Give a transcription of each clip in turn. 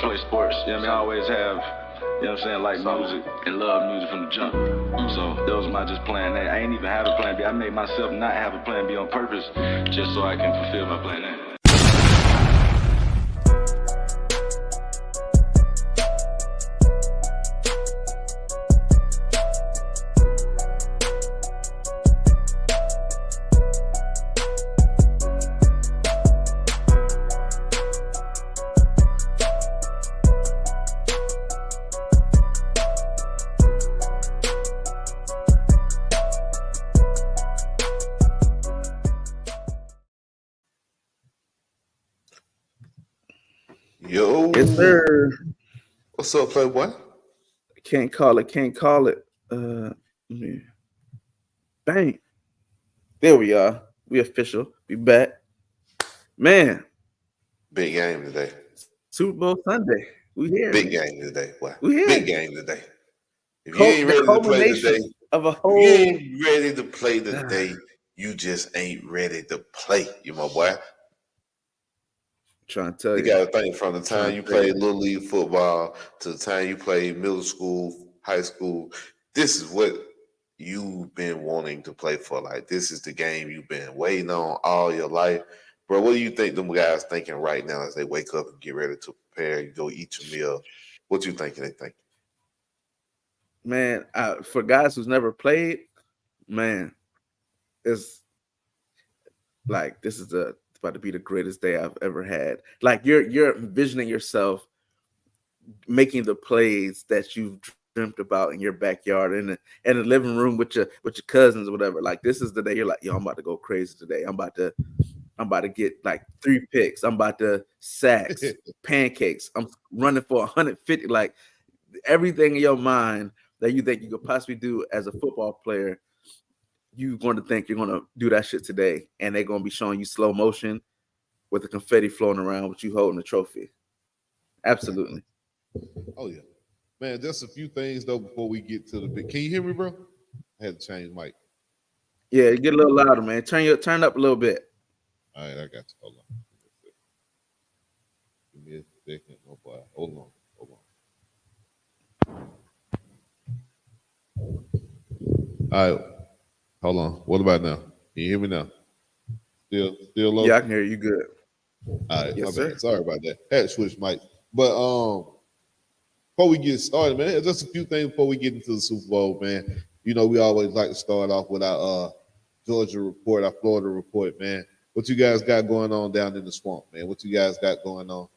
play sports. You know what I mean? I always have, you know what I'm saying, like music and love music from the jump. So that was my just plan A. I ain't even have a plan B. I made myself not have a plan B on purpose just so I can fulfill my plan A. Yo. Yes, sir. What's up, Playboy? Can't call it. Bang. There we are. We official. We back. Man. Big game today. Super Bowl Sunday. We here. Big game today. What? We here. Big game today. If you ain't ready to play today, of a whole... you ain't ready to play today, you just ain't ready to play. You my boy. Trying to tell you. You got to think from the time you played Little League football to the time you played middle school, high school, this is what you've been wanting to play for. Like, this is the game you've been waiting on all your life. Bro, what do you think them guys thinking right now as they wake up and get ready to prepare and go eat your meal? What you thinking they think? Man, for guys who's never played, man, it's like this is about to be the greatest day I've ever had. Like you're envisioning yourself making the plays that you've dreamt about in your backyard in the living room with your cousins or whatever. Like this is the day you're like, yo, I'm about to go crazy today. I'm about to get like 3 picks. I'm about to sacks, pancakes. I'm running for 150. Like everything in your mind that you think you could possibly do as a football player, you're going to think you're going to do that shit today, and they're going to be showing you slow motion with the confetti floating around with you holding the trophy. Absolutely. Oh, yeah. Man, just a few things, though, before we get to the big. Can you hear me, bro? I had to change mic. Yeah, get a little louder, man. Turn up a little bit. All right, I got you. Hold on. Give me a second. Oh, boy. Hold on. All right. Hold on. What about now? Can you hear me now? Still low? Yeah, I can hear you good. All right. Yes, sir. Bad. Sorry about that. Had to switch mic. But before we get started, man, just a few things before we get into the Super Bowl, man. You know, we always like to start off with our Georgia report, our Florida report, man. What you guys got going on down in the swamp, man? What you guys got going on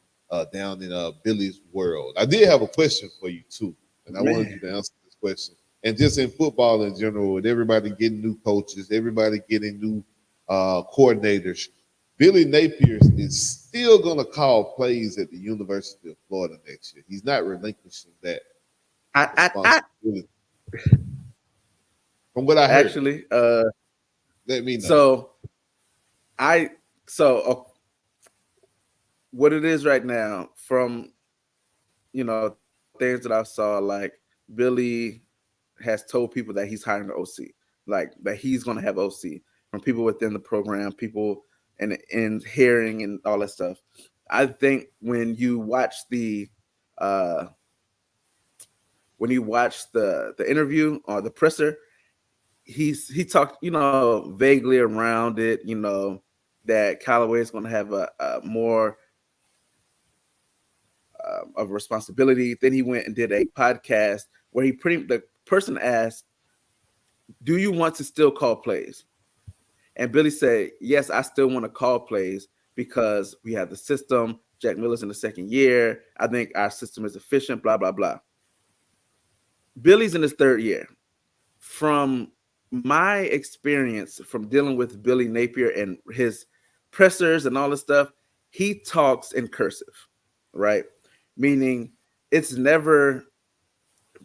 down in Billy's world? I did have a question for you, too, and I wanted you to answer this question. And just in football in general, with everybody getting new coaches, everybody getting new coordinators, Billy Napier is still going to call plays at the University of Florida next year. He's not relinquishing that responsibility. From what I heard. Actually, let me know. So what it is right now, from things that I saw, like Billy has told people that he's hiring the OC, like that he's going to have OC from people within the program, people and hearing and all that stuff. I think when you watch the interview or the presser, he talked, vaguely around it, that Callaway is going to have a more of responsibility. Then he went and did a podcast where the person asked, "Do you want to still call plays?" And Billy said, "Yes, I still want to call plays because we have the system. Jack Miller's in the second year. I think our system is efficient, blah, blah, blah." Billy's in his third year. From my experience from dealing with Billy Napier and his pressers and all this stuff, he talks in cursive, right? Meaning it's never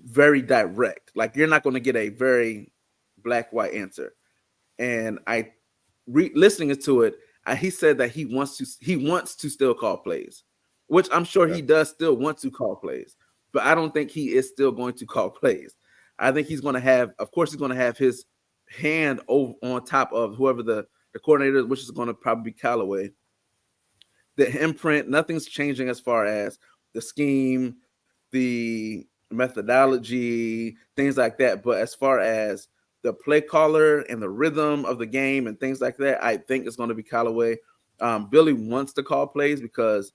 very direct. Like you're not going to get a very black-white answer. And listening to it, he said that he wants to still call plays, which I'm sure he does still want to call plays, but I don't think he is still going to call plays. I think he's going to have, of course, he's going to have his hand on top of whoever the coordinator, which is going to probably be Callaway. The imprint, nothing's changing as far as the scheme, the methodology, things like that. But as far as the play caller and the rhythm of the game and things like that, I think it's going to be Callaway. Billy wants to call plays because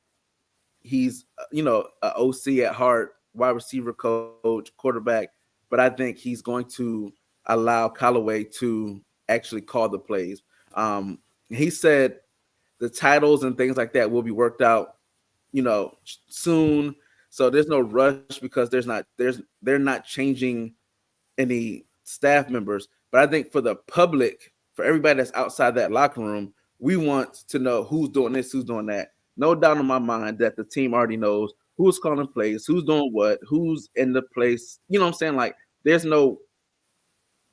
he's, an OC at heart, wide receiver coach, quarterback. But I think he's going to allow Callaway to actually call the plays. He said the titles and things like that will be worked out, soon. So there's no rush because they're not changing any staff members. But I think for the public, for everybody that's outside that locker room, we want to know who's doing this, who's doing that. No doubt in my mind that the team already knows who's calling plays, who's doing what, who's in the place. You know what I'm saying? Like, there's no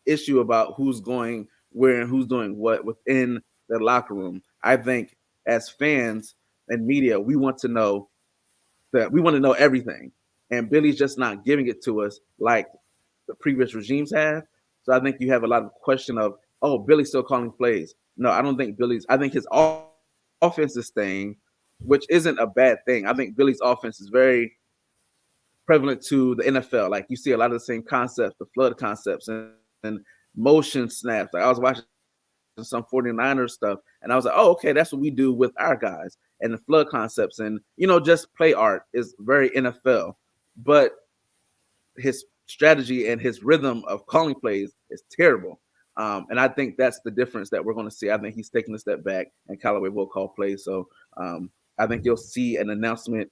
issue about who's going where and who's doing what within the locker room. I think as fans and media, we want to know everything. And Billy's just not giving it to us like the previous regimes have. So I think you have a lot of question of, oh, Billy's still calling plays. No, I don't think I think his offense is staying, which isn't a bad thing. I think Billy's offense is very prevalent to the NFL. Like, you see a lot of the same concepts, the flood concepts and motion snaps. Like, I was watching some 49ers stuff, and I was like, oh, okay, that's what we do with our guys. And the flood concepts and, just play art is very NFL. But his strategy and his rhythm of calling plays is terrible. And I think that's the difference that we're going to see. I think he's taking a step back, and Callaway will call plays. So I think you'll see an announcement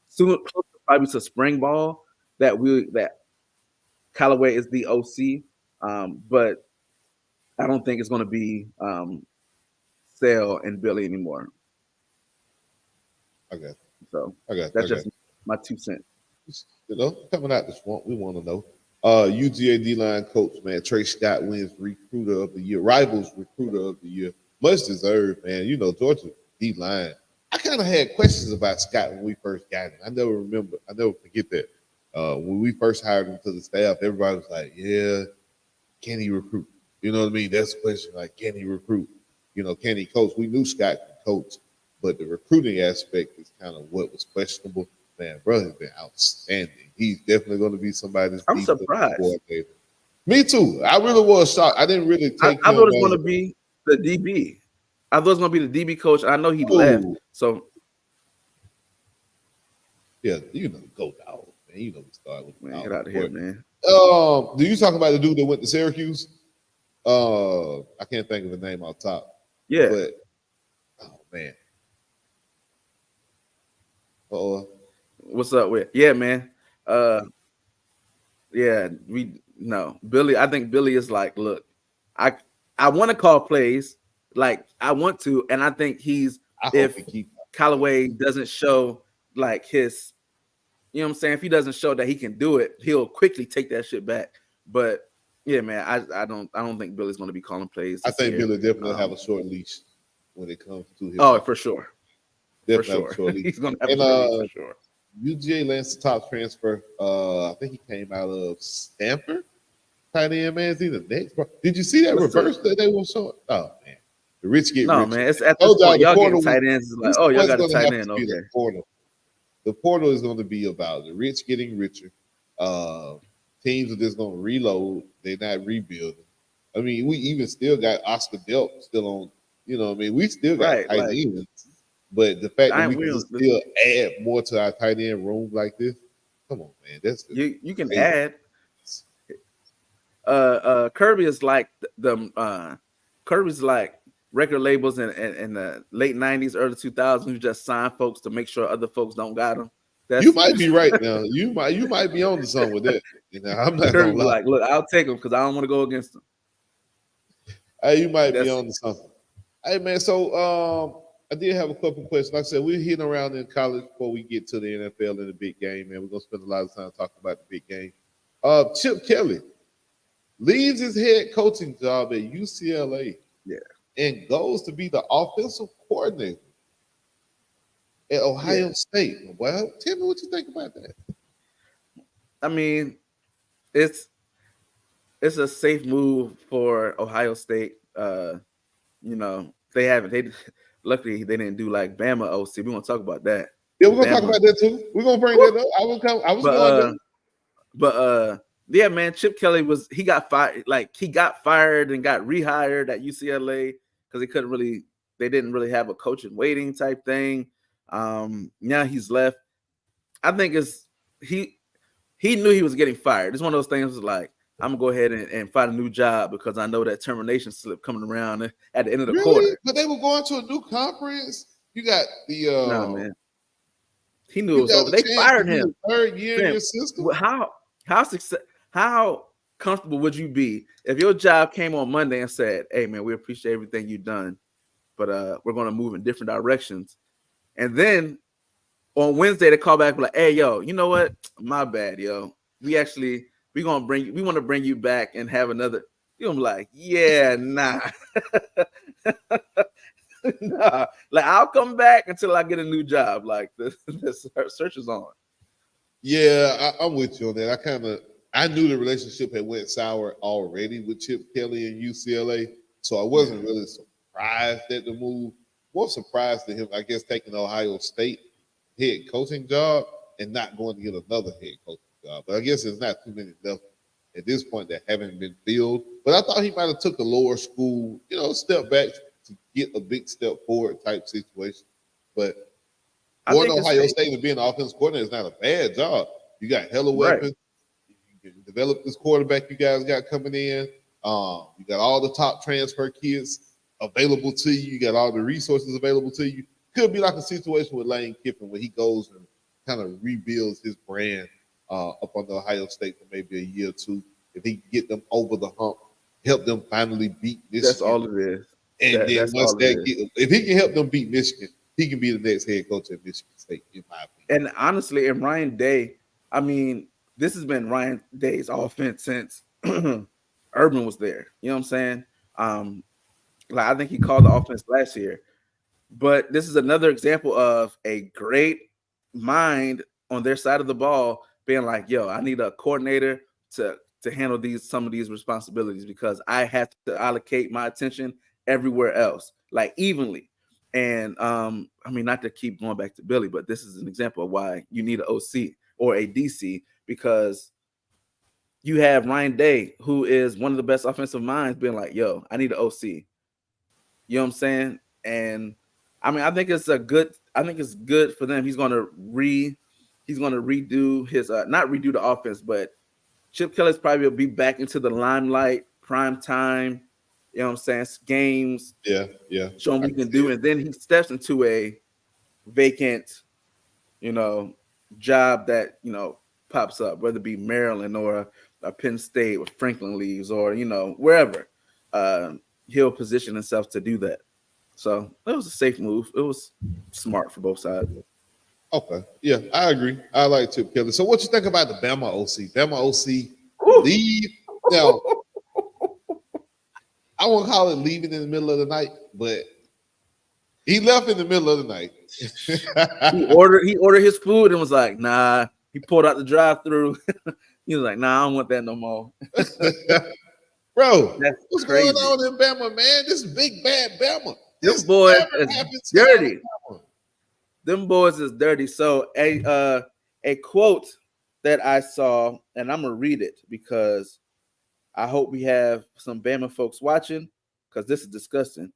soon, probably to spring ball, that Callaway is the OC. But I don't think it's going to be Sale and Billy anymore. Okay. So that's just my 2 cents. Coming out the swamp, we want to know. UGA D-line coach, man, Trey Scott wins Recruiter of the Year, Rivals Recruiter of the Year. Much deserved, man. Georgia D-line. I kind of had questions about Scott when we first got him. I never forget that. When we first hired him to the staff, everybody was like, yeah, can he recruit? You know what I mean? That's the question, like, can he recruit? Can he coach? We knew Scott could coach, but the recruiting aspect is kind of what was questionable. Man, bro has been outstanding. He's definitely going to be somebody's. I'm surprised. Me too. I really was shocked. I didn't really take. I thought it was going to be the DB. I thought it was going to be the DB coach. I know he left. So yeah, go Dawgs, man. We start with man. Get out of here, man. Do you talk about the dude that went to Syracuse? I can't think of the name off top. Yeah. But oh man. What's up with? Yeah, man. Yeah, Billy. I think Billy is like, look, I want to call plays, like I want to, and I think if Callaway doesn't show like his, what I'm saying, if he doesn't show that he can do it, he'll quickly take that shit back. But yeah, man, I don't think Billy's going to be calling plays. I think Billy definitely have a short leash when it comes to his. Oh, for sure. Definitely for sure. He's going to have a short leash for sure. UGA lands the top transfer. I think he came out of Stanford. Tight end, man. Is he the next? Did you see that reverse that they were showing? Oh man, the rich get rich. No, man. It's at this point, y'all getting tight ends. Like, oh, y'all got a tight end. Okay. The portal is going to be about the rich getting richer. Teams are just going to reload. They're not rebuilding. I mean, we even still got Oscar Delp still on. We still got tight ends. But the fact that we can still add more to our tight end room like this, come on, man. That's you can add. Kirby is like Kirby's like record labels in the late 90s, early 2000s who just sign folks to make sure other folks don't got them. You might be right now. You might be on to something with that. I'm not Kirby gonna lie. Like, look, I'll take them because I don't want to go against them. Hey, you might be on to something. Hey, man. So I did have a couple questions. Like I said, we're hitting around in college before we get to the NFL and the big game, man. We're gonna spend a lot of time talking about the big game. Chip Kelly leaves his head coaching job at UCLA, and goes to be the offensive coordinator at Ohio State. Well, tell me what you think about that. I mean, it's a safe move for Ohio State. Luckily they didn't do like Bama OC. We won't talk about that. Yeah, we're gonna talk about that too. We're gonna bring that up. I was going there. Yeah, man, Chip Kelly got fired. Like he got fired and got rehired at UCLA because they didn't really have a coach in waiting type thing. Now he's left. I think he knew he was getting fired. It's one of those things like, I'm gonna go ahead and find a new job because I know that termination slip coming around at the end of the quarter. But they were going to a new conference. You got the no, man. He knew it was over. They fired him. Third year in your system. How comfortable would you be if your job came on Monday and said, "Hey, man, we appreciate everything you've done, but we're going to move in different directions," and then on Wednesday they call back like, "Hey, yo, you know what? My bad, yo. We want to bring you back and have another." You're gonna be like, "Yeah, nah." Nah, like I'll come back until I get a new job. Like the search is on. Yeah, I'm with you on that. I knew the relationship had went sour already with Chip Kelly and UCLA, so I wasn't really surprised at the move. More surprised at him, I guess, taking the Ohio State head coaching job and not going to get another head coaching job. But I guess there's not too many left at this point that haven't been filled. But I thought he might have took a lower school, step back to get a big step forward type situation. But going to Ohio State and being an offensive coordinator is not a bad job. You got hella weapons. You can develop this quarterback you guys got coming in. You got all the top transfer kids available to you. You got all the resources available to you. Could be like a situation with Lane Kiffin where he goes and kind of rebuilds his brand up on the Ohio State for maybe a year or two. If he can get them over the hump, help them finally beat Michigan. That's all it is. And then once if he can help them beat Michigan, he can be the next head coach at Michigan State, in my opinion. And honestly, in Ryan Day, I mean, this has been Ryan Day's offense since Urban was there. You know what I'm saying? I think he called the offense last year. But this is another example of a great mind on their side of the ball being like, yo, I need a coordinator to handle some of these responsibilities because I have to allocate my attention everywhere else, like evenly. And I mean, not to keep going back to Billy, but this is an example of why you need an OC or a DC, because you have Ryan Day, who is one of the best offensive minds, being like, yo, I need an OC. You know what I'm saying? And I mean, I think it's good for them. He's gonna redo his not redo the offense, but Chip Kelly's probably will be back into the limelight, prime time, you know what I'm saying, games. Yeah. Show him what he can do. And then he steps into a vacant, job that, pops up, whether it be Maryland or Penn State or Franklin leaves or, wherever. He'll position himself to do that. So that was a safe move. It was smart for both sides. Okay. Yeah, I agree. I like Chip Kelly. So what you think about the Bama OC? Bama OC leave. Now, I won't call it leaving in the middle of the night, but he left in the middle of the night. He ordered his food and was like, nah. He pulled out the drive-through. He was like, nah, I don't want that no more. Bro, what's going on in Bama, man? This is big, bad Bama. Them boys is dirty. Them boys is dirty. So a quote that I saw, and I'm gonna read it because I hope we have some Bama folks watching because this is disgusting.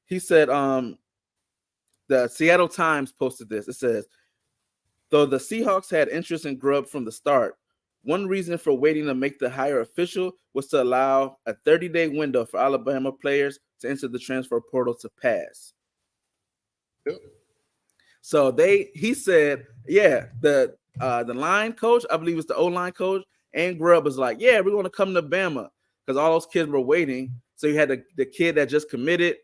He said, the Seattle Times posted this. It says, though the Seahawks had interest in Grubb from the start, one reason for waiting to make the hire official was to allow a 30-day window for Alabama players to enter the transfer portal to pass. Yep. So he said, yeah, the line coach, I believe it's the O-line coach, and Grubb was like, yeah, we're going to come to Bama because all those kids were waiting. So you had the kid that just committed.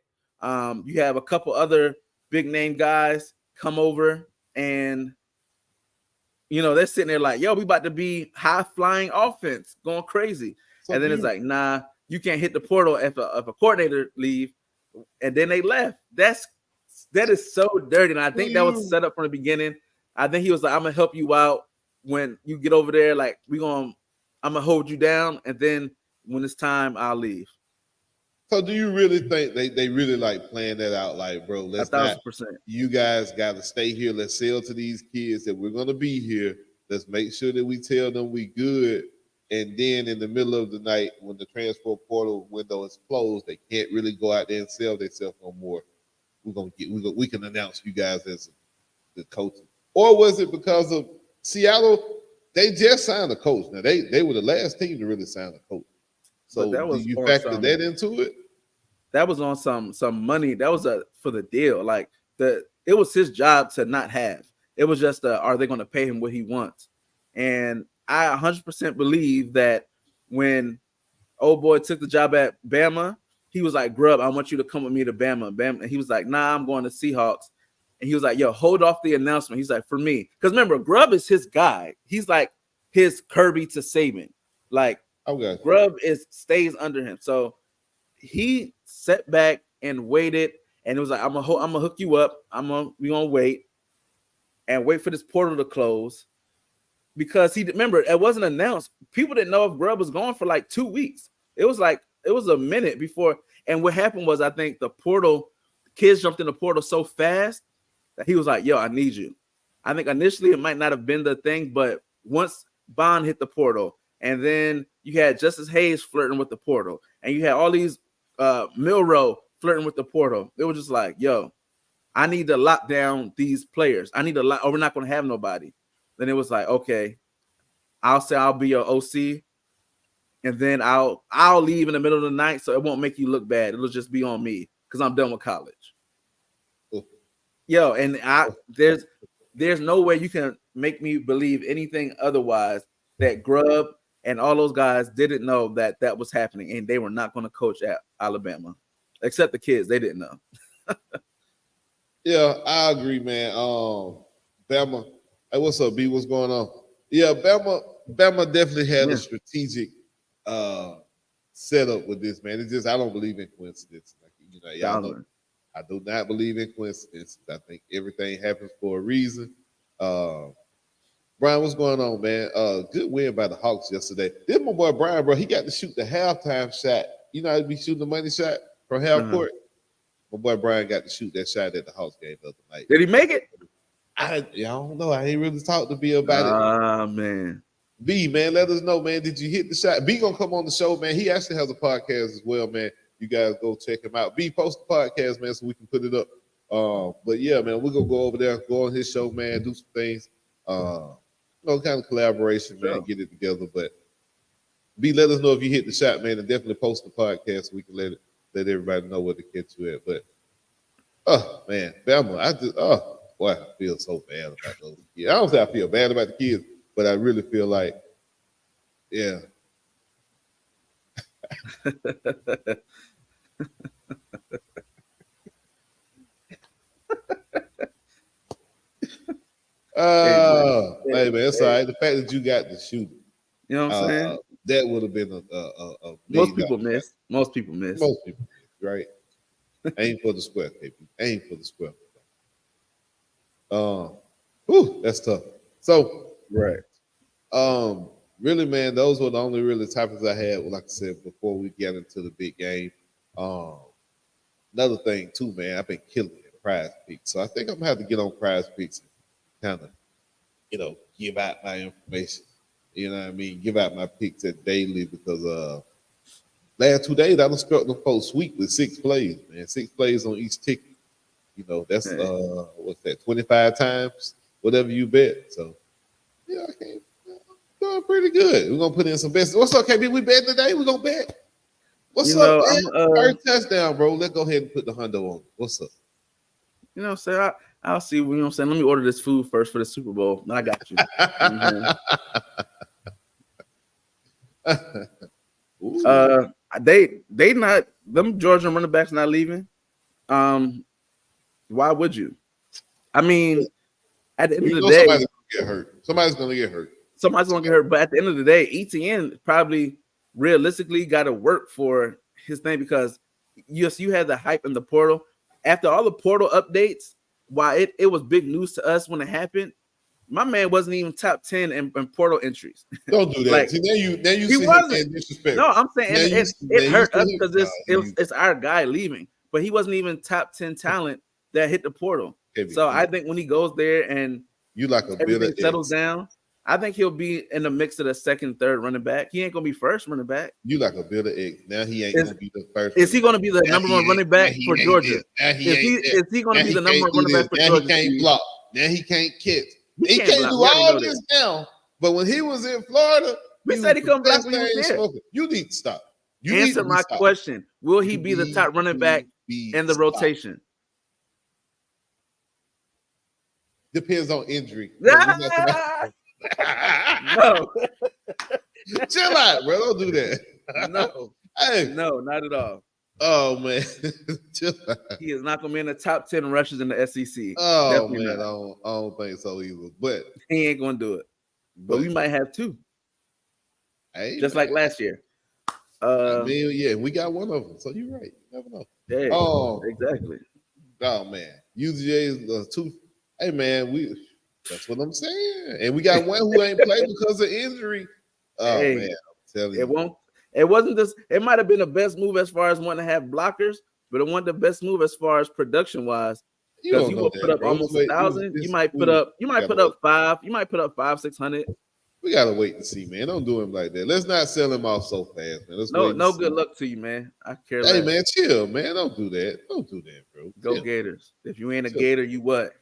You have a couple other big-name guys come over, and, they're sitting there like, yo, we about to be high-flying offense, going crazy. And then it's like, nah, you can't hit the portal if a coordinator leave. And then they left. That is so dirty. And I think that was set up from the beginning. I think he was like, I'm going to help you out when you get over there. Like, I'm going to hold you down. And then when it's time, I'll leave. So do you really think they really like playing that out? Like, bro, let's not. 1,000%. You guys got to stay here. Let's sell to these kids that we're gonna be here. Let's make sure that we tell them we good. And then in the middle of the night, when the transfer portal window is closed, they can't really go out there and sell themselves no more. We can announce you guys as the coaches. Or was it because of Seattle? They just signed a coach. Now they were the last team to really sign a coach. So do you factor that into it? That was on some money. That was for the deal. Like it was his job to not have. It was just are they going to pay him what he wants? And I 100% believe that when old boy took the job at Bama, he was like, Grubb, I want you to come with me to Bama. And he was like, nah, I'm going to Seahawks. And he was like, yo, hold off the announcement. He's like, for me. Because remember, Grubb is his guy. He's like his Kirby to Saban. Like, okay. Grubb stays under him. So he sat back and waited. And it was like, I'm gonna hook you up. We're going to wait and wait for this portal to close. Because remember, it wasn't announced. People didn't know if Grubb was gone for like 2 weeks. It was a minute before. And what happened was, I think the kids jumped in the portal so fast that he was like, yo, I need you. I think initially it might not have been the thing, but once Bond hit the portal, and then you had Justice Hayes flirting with the portal, and you had all these Milroe flirting with the portal. It was just like, yo, I need to lock down these players. I need to lock, or we're not going to have nobody. Then it was like, okay, I'll say I'll be your OC, and then I'll leave in the middle of the night, so it won't make you look bad. It'll just be on me because I'm done with college. Ooh. Yo, and there's no way you can make me believe anything otherwise that Grubb and all those guys didn't know that was happening, and they were not going to coach at Alabama, except the kids. They didn't know. Yeah, I agree, man. Bama. Hey, what's up, B? What's going on? Yeah, Bama definitely had a strategic setup with this, man. It's just I don't believe in coincidence. Like, y'all know, I do not believe in coincidence. I think everything happens for a reason. Brian, what's going on, man? Good win by the Hawks yesterday. This my boy Brian, bro. He got to shoot the halftime shot. You know how to be shooting the money shot from half court. My boy Brian got to shoot that shot at the Hawks game the other night. Did he make it? I don't know. I ain't really talked to B about it. Man. B, man, let us know, man. Did you hit the shot? B gonna come on the show, man. He actually has a podcast as well, man. You guys go check him out. B, post the podcast, man, so we can put it up. But yeah, man, we're gonna go over there, go on his show, man, do some things. Kind of collaboration, man, get it together. But B, let us know if you hit the shot, man, and definitely post the podcast so we can let everybody know where to catch you at. But man, Bama, boy, I feel so bad about those kids. I don't say I feel bad about the kids, but I really feel like, yeah. Hey, man, it's all right. The fact that you got to shoot it, you know what I'm saying? That would have been a most people miss. Most people miss, right? Aim for the square, KB. Aim for the square. That's tough. So, right. Really, man, those were the only really topics I had. Like I said, before we get into the big game. Another thing too, man, I've been killing it Prize Picks. So I think I'm gonna have to get on Prize Picks and kind of, give out my information. You know what I mean? Give out my picks at daily because last 2 days I done struck them folks sweet with 6 plays, man. 6 plays on each ticket. That's what's that, 25 times, whatever you bet. So yeah, I'm doing pretty good. We're gonna put in some bets. What's up, KB? We betting today? We're gonna bet. What's up, man? First touchdown, bro. Let's go ahead and put the hundo on. What's up? You know what I'm saying? I'll see. You know what I'm saying? Let me order this food first for the Super Bowl. I got you. They not, them Georgia running backs not leaving. Why would you? I mean, at the end of the day, somebody's gonna get hurt. Somebody's gonna get hurt. But at the end of the day, ETN probably realistically got to work for his thing because yes, you had the hype in the portal. After all the portal updates, while it was big news to us when it happened, My man wasn't even top 10 in portal entries. Don't do that. Like, See, now you he see wasn't. disrespect. No, I'm saying it hurt us because it's it's our guy leaving, but he wasn't even top 10 talent that hit the portal. So I think when he goes there and you like a everything settles down, I think he'll be in the mix of the second, third running back. He ain't gonna be first running back. You like a bit of egg. Now he ain't gonna be the first. Is he gonna be the number one running back for Georgia? Is he gonna be the number one running back for Georgia? Now he can't block. Now he can't catch. He can't do all this now. But when he was in Florida, we said he couldn't block when he was there. You need to stop. Answer my question. Will he be the top running back in the rotation? Depends on injury. No. Chill out, bro. Don't do that. No. Hey. No, not at all. Oh, man. Chill out. He is not going to be in the top 10 rushes in the SEC. Oh, Definitely man. not. I don't think so either. But he ain't going to do it. But we might have two. Hey, just like last year. I mean, yeah, we got one of them. So you're right. You never know. Yeah, exactly. Oh, man. UGA is two. Hey, man, that's what I'm saying. And we got one who ain't played because of injury. Oh, man. I'm telling you. It wasn't this. It might have been the best move as far as wanting to have blockers, but it wasn't the best move as far as production wise. Because you will put up almost 1,000. You might put up 5. You might put up 500-600. We gotta wait and see, man. Don't do him like that. Let's not sell him off so fast, man. No good luck to you, man. I care less. Hey, man, chill, man. Don't do that. Don't do that, bro. Go chill. Gators. If you ain't a Gator, you what?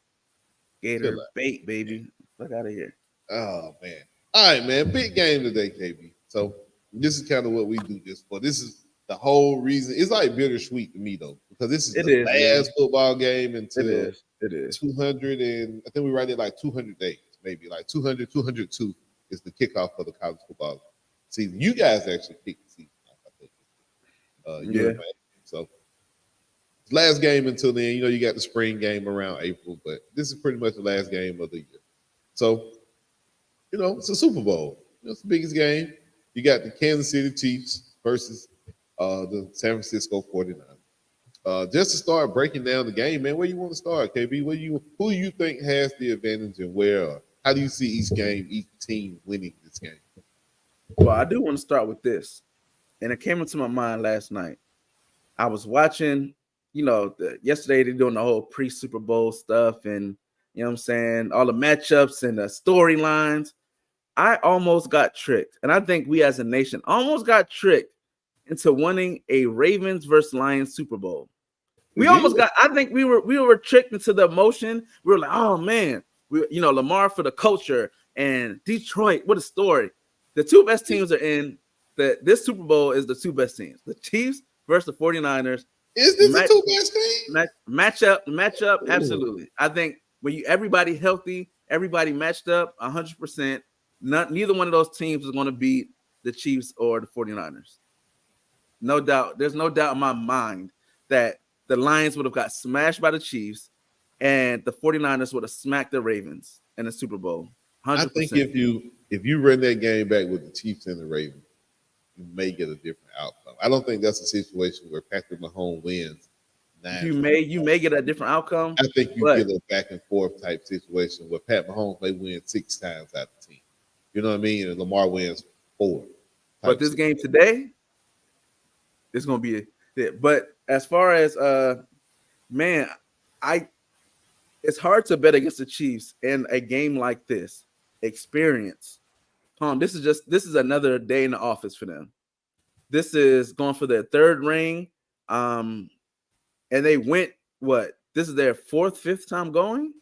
Gator bait, baby. Fuck out of here. Oh, man. All right, man. Big game today, KB. So this is kind of what we do this for. This is the whole reason. It's like bittersweet to me, though, because this is the last football game until it is 200 and I think we right at like 200 days, maybe like 200, 202 is the kickoff for the college football season. You guys actually kicked the season off, I think. So last game until then. You know, you got the spring game around April, but this is pretty much the last game of the year. So, you know, it's a Super Bowl. It's the biggest game. You got the Kansas City Chiefs versus the San Francisco 49ers. Just to start breaking down the game, man, where you want to start, KB? Who you think has the advantage and where? How do you see each team winning this game? Well, I do want to start with this. And it came into my mind last night. I was watching, you know, yesterday they're doing the whole pre-Super Bowl stuff and, you know what I'm saying, all the matchups and the storylines. I almost got tricked. And I think we as a nation almost got tricked into winning a Ravens versus Lions Super Bowl. I think we were tricked into the emotion. We were like, oh, man. Lamar for the culture and Detroit. What a story. The two best teams are in. This Super Bowl is the two best teams. The Chiefs versus the 49ers. Is this the two best teams? Matchup, absolutely. I think when everybody healthy, everybody matched up 100%, neither one of those teams is going to beat the Chiefs or the 49ers. No doubt. There's no doubt in my mind that the Lions would have got smashed by the Chiefs and the 49ers would have smacked the Ravens in the Super Bowl. 100%. I think if you run that game back with the Chiefs and the Ravens, you may get a different outcome. I don't think that's a situation where Patrick Mahomes wins. You may get a different outcome. I think you get a back and forth type situation where Pat Mahomes may win 6 times out of 10. You know what I mean? And Lamar wins 4. But this game today, it's going to be it. But as far as it's hard to bet against the Chiefs in a game like this. Experience. This is another day in the office for them. This is going for their 3rd ring. And they went this is their 4th, 5th time going?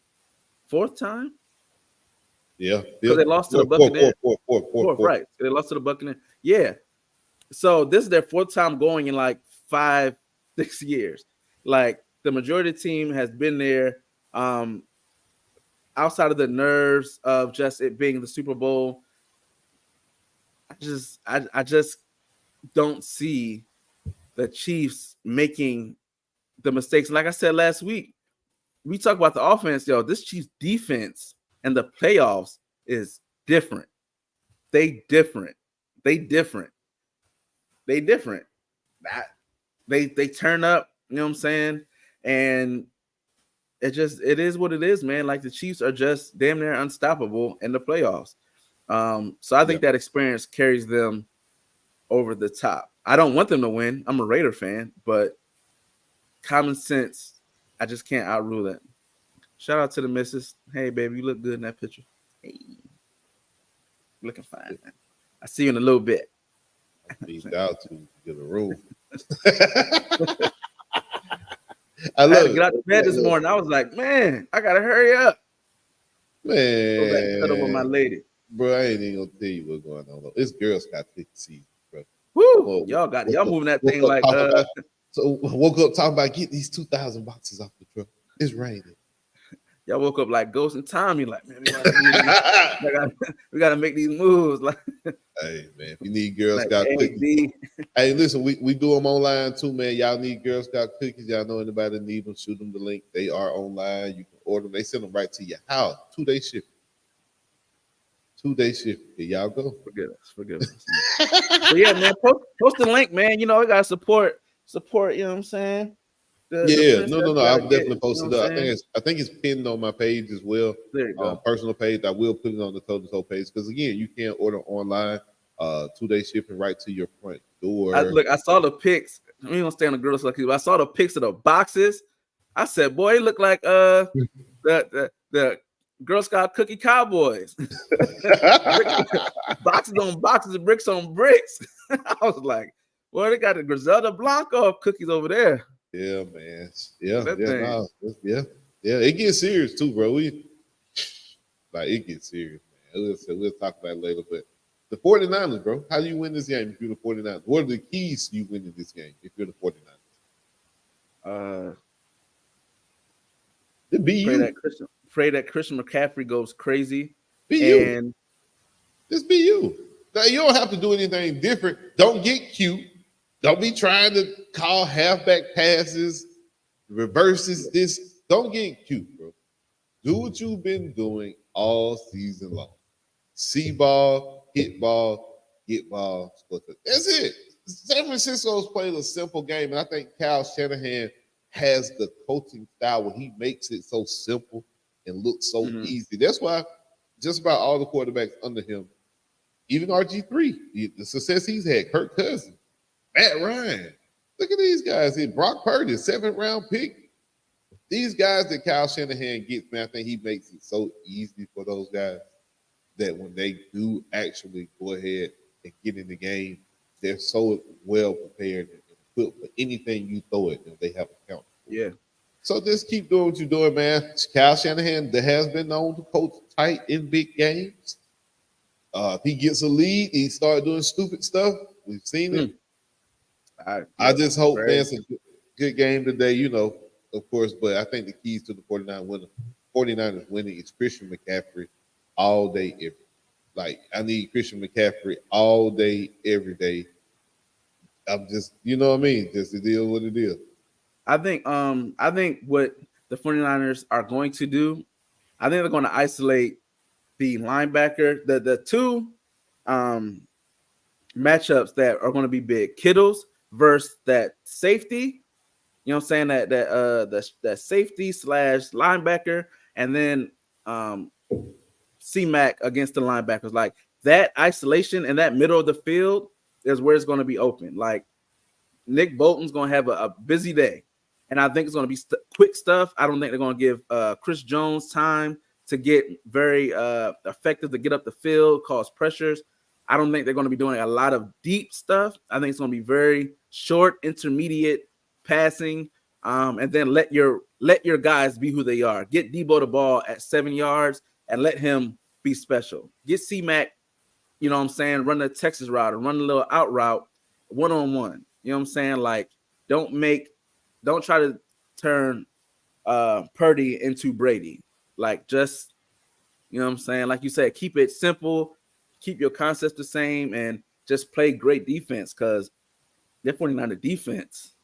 4th time? Yeah. Because they lost to the Buccaneers. 4th, right. They lost to the Buccaneers. Yeah. So this is their 4th time going in like 5-6 years. Like the majority of the team has been there. Outside of the nerves of just it being the Super Bowl, I just don't see the Chiefs making the mistakes. Like I said last week, we talk about the offense, this Chiefs defense and the playoffs is different. They different. They turn up, you know what I'm saying? And it is what it is, man. Like the Chiefs are just damn near unstoppable in the playoffs. So I think that experience carries them over the top. I don't want them to win. I'm a Raider fan, but common sense, I just can't outrule that. Shout out to the missus. Hey, baby, you look good in that picture. Hey, looking fine, man. I see you in a little bit. I need out to get a room. I had to get out of bed this morning. I was like, man, I gotta hurry up. Man, go back and cut up with my lady. Bro, I ain't even gonna tell you what's going on. It's Girl Scout cookie season, bro. Woo! Y'all moving that thing like so woke up talking about get these 2,000 boxes off the truck. It's raining. Y'all woke up like Ghost and Tommy, like, man, we gotta make these moves. Like, hey man, if you need Girl Scout cookies, hey, listen, we do them online too, man. Y'all need Girl Scout cookies. Y'all know anybody that need them, shoot them the link. They are online. You can order them. They send them right to your house. 2-day shipping. 2-day shipping. Here y'all go. Forgive us. But yeah, man, post the link, man. You know, we gotta support. You know what I'm saying? No. I'll definitely post it up. I think it's pinned on my page as well. There you go. Personal page. I will put it on the Toe2Toe page because again, you can order online. 2-day shipping right to your front door. I saw the pics. We don't stay on the girls like you. I saw the pics of the boxes. I said, boy, it looked like the Girl Scout cookie cowboys. Boxes on boxes and bricks on bricks. I was like, well, they got the Griselda Blanco cookies over there. Yeah, man. Yeah. It gets serious too, bro. It gets serious, man. We'll talk about it later. But the 49ers, bro, how do you win this game if you're the 49ers? What are the keys to you winning this game if you're the 49ers? It be you. Pray that Christian McCaffrey goes crazy. Just be you. Now, you don't have to do anything different. Don't get cute. Don't be trying to call halfback passes, reverses this. Don't get cute, bro. Do what you've been doing all season long. See ball, hit ball, get ball, score. That's it. San Francisco's played a simple game, and I think Kyle Shanahan has the coaching style where he makes it so simple and looks so easy. That's why just about all the quarterbacks under him, even RG3, the success he's had, Kirk Cousins, Matt Ryan. Look at these guys here. Brock Purdy, 7th round pick. These guys that Kyle Shanahan gets, man, I think he makes it so easy for those guys that when they do actually go ahead and get in the game, they're so well prepared and equipped for anything you throw at them. They have a count. Yeah. So just keep doing what you're doing, man. Kyle Shanahan that has been known to coach tight in big games. If he gets a lead, he started doing stupid stuff. We've seen it. I just hope that's a good game today, you know, of course. But I think the keys to the 49ers winning is Christian McCaffrey all day, every day. Like, I need Christian McCaffrey all day, every day. I'm just, you know what I mean? Just the deal what it is. I think what the 49ers are going to do, I think they're going to isolate the linebacker, the two matchups that are going to be big. Kittles versus that safety. You know what I'm saying? That safety / linebacker, and then C-Mac against the linebackers. Like, that isolation in that middle of the field is where it's going to be open. Like, Nick Bolton's going to have a busy day. And I think it's going to be quick stuff. I don't think they're going to give Chris Jones time to get very effective to get up the field, cause pressures. I don't think they're going to be doing a lot of deep stuff. I think it's going to be very short, intermediate passing, and then let your guys be who they are. Get Debo the ball at 7 yards and let him be special. Get C-Mac, you know what I'm saying, run the Texas route or run a little out route one-on-one. You know what I'm saying? Like, don't try to turn Purdy into Brady. Like, just, you know what I'm saying? Like you said, keep it simple, keep your concepts the same, and just play great defense because they're 49er defense.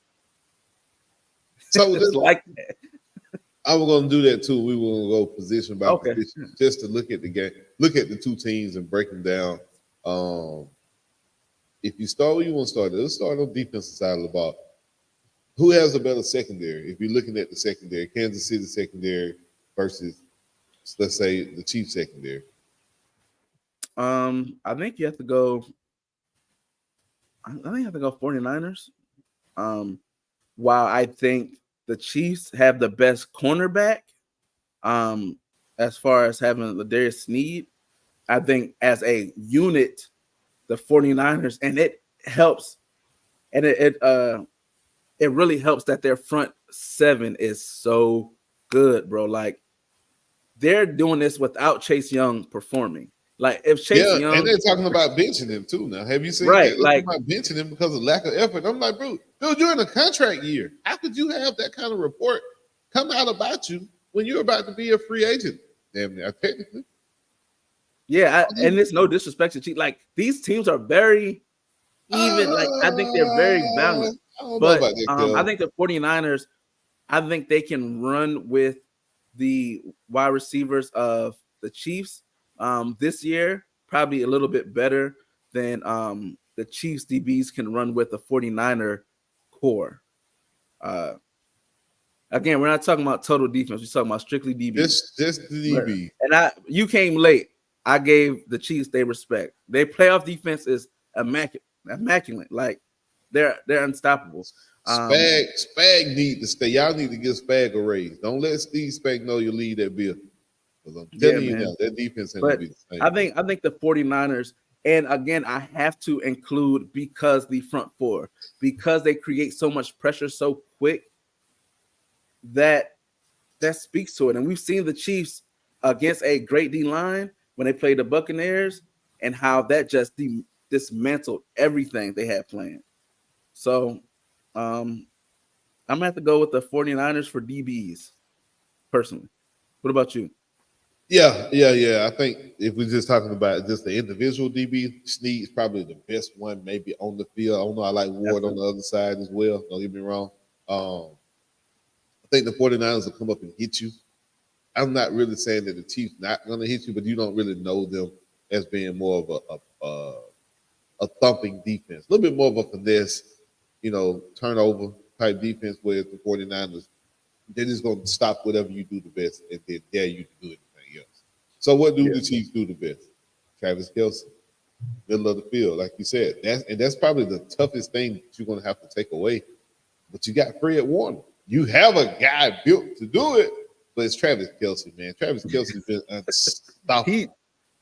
So it's like that. I was going to do that too. We will go position by position just to look at the game, look at the two teams and break them down. If you start where you want to start, let's start on the defensive side of the ball. who has a better secondary? If you're looking at the secondary, Kansas City secondary versus, let's say, the Chiefs secondary. I think you have to go. I think you have to go 49ers. While I think the Chiefs have the best cornerback, as far as having Ladarius Sneed, I think as a unit, the 49ers, and it helps, and it really helps that their front seven is so good, bro. Like they're doing this without Chase Young performing. Like if Chase Young, and they're talking about benching him too. Now, have you seen right? that? Like about benching him because of lack of effort. I'm like, bro, you're in a contract year. How could you have that kind of report come out about you when you're about to be a free agent? Damn near, technically. Yeah, and it's no disrespect to Chiefs. Like these teams are very even. Like I think they're very balanced. But I think the 49ers, I think they can run with the wide receivers of the Chiefs this year, probably a little bit better than the Chiefs DBs can run with the 49er core. Again, we're not talking about total defense. We're talking about strictly DB. Just the DB. And you came late. I gave the Chiefs their respect. Their playoff defense is immaculate. Like they're unstoppable. Spag need to stay. Y'all need to give Spag a raise. Don't let Steve Spag know you lead that bill. Because I'm telling you now, that defense ain't gonna be the same. I think the 49ers, and again, I have to include because the front four, because they create so much pressure so quick that speaks to it. And we've seen the Chiefs against a great D line when they played the Buccaneers and how that just dismantled everything they had planned. So I'm gonna have to go with the 49ers for DBs personally. What about you? Yeah. I think if we're just talking about just the individual DB, Snead is probably the best one, maybe on the field. I don't know. I like Ward on the other side as well. Don't get me wrong. I think the 49ers will come up and hit you. I'm not really saying that the Chiefs not going to hit you, but you don't really know them as being more of a thumping defense, a little bit more of a finesse, turnover type defense. Where the 49ers, they're just going to stop whatever you do the best and then dare you to do anything else. So what do the Chiefs do the best? Travis Kelce, middle of the field, like you said. That's probably the toughest thing that you're going to have to take away. But you got Fred Warner. You have a guy built to do it, but it's Travis Kelce, man. Travis Kelce's been unstoppable.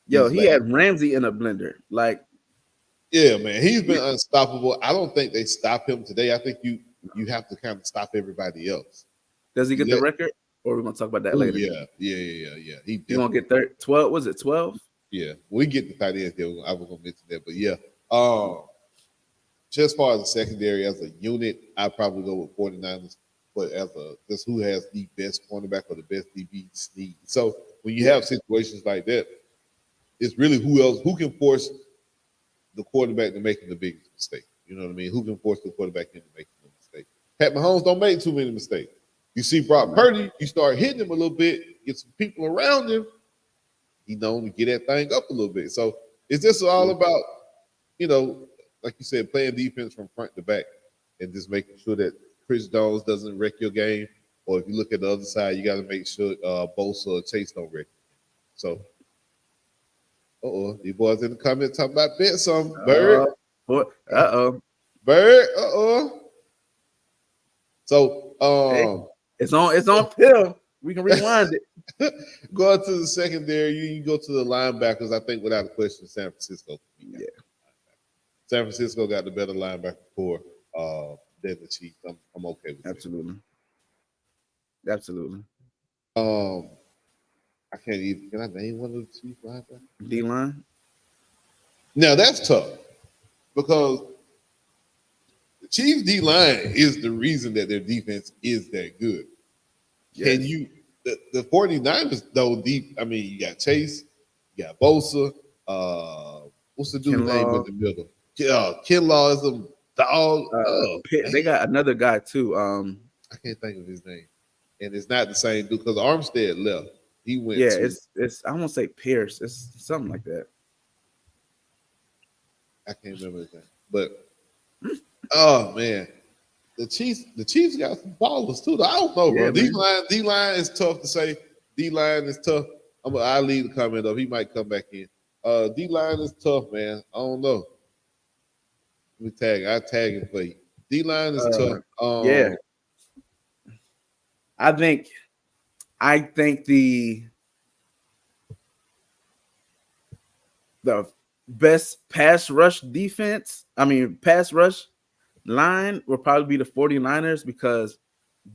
He had Ramsey in a blender. Like, yeah, man, he's been unstoppable. I don't think they stop him today. I think you have to kind of stop everybody else. Does he get the record? Or we're gonna talk about that later? Yeah. He gonna get 12. Was it 12? Yeah, we get the tight ends there. I was gonna mention that, but yeah. Just as far as the secondary as a unit, I'd probably go with 49ers. But as just who has the best cornerback or the best DB Snead. So when you have situations like that, it's really who can force the quarterback to making the biggest mistake. You know what I mean? Who can force the quarterback into making the mistake? Pat Mahomes don't make too many mistakes. You see Brock Purdy, you start hitting him a little bit, get some people around him, he known to get that thing up a little bit. So it's just all about, like you said, playing defense from front to back and just making sure that Chris Jones doesn't wreck your game. Or if you look at the other side, you got to make sure Bosa or Chase don't wreck. So, these boys in the comments talking about bet some. Bird. Bird. So, it's on film. We can rewind it. Going to the secondary, you go to the linebackers. I think without a question, San Francisco. Yeah. San Francisco got the better linebacker core than the Chiefs. I'm okay with Absolutely. that. Absolutely. Can I name one of the Chiefs linebackers? D-line? Now that's tough because the Chiefs D-line is the reason that their defense is that good. Yes. And the 49ers though deep, I mean, you got Chase, you got Bosa, what's the dude's name in the middle? Kinlaw is a dog. They got another guy too. I can't think of his name. And it's not the same dude because Armstead left. He went. Yeah, it's I won't say Pierce. It's something like that. I can't remember his name. But oh man, the Chiefs got some ballers too. I don't know, bro. Yeah, D line is tough to say. D line is tough. I'll leave the comment up. He might come back in. D line is tough, man. I don't know. I tag him for you. D line is tough. Yeah. I think the best pass rush line will probably be the 49ers because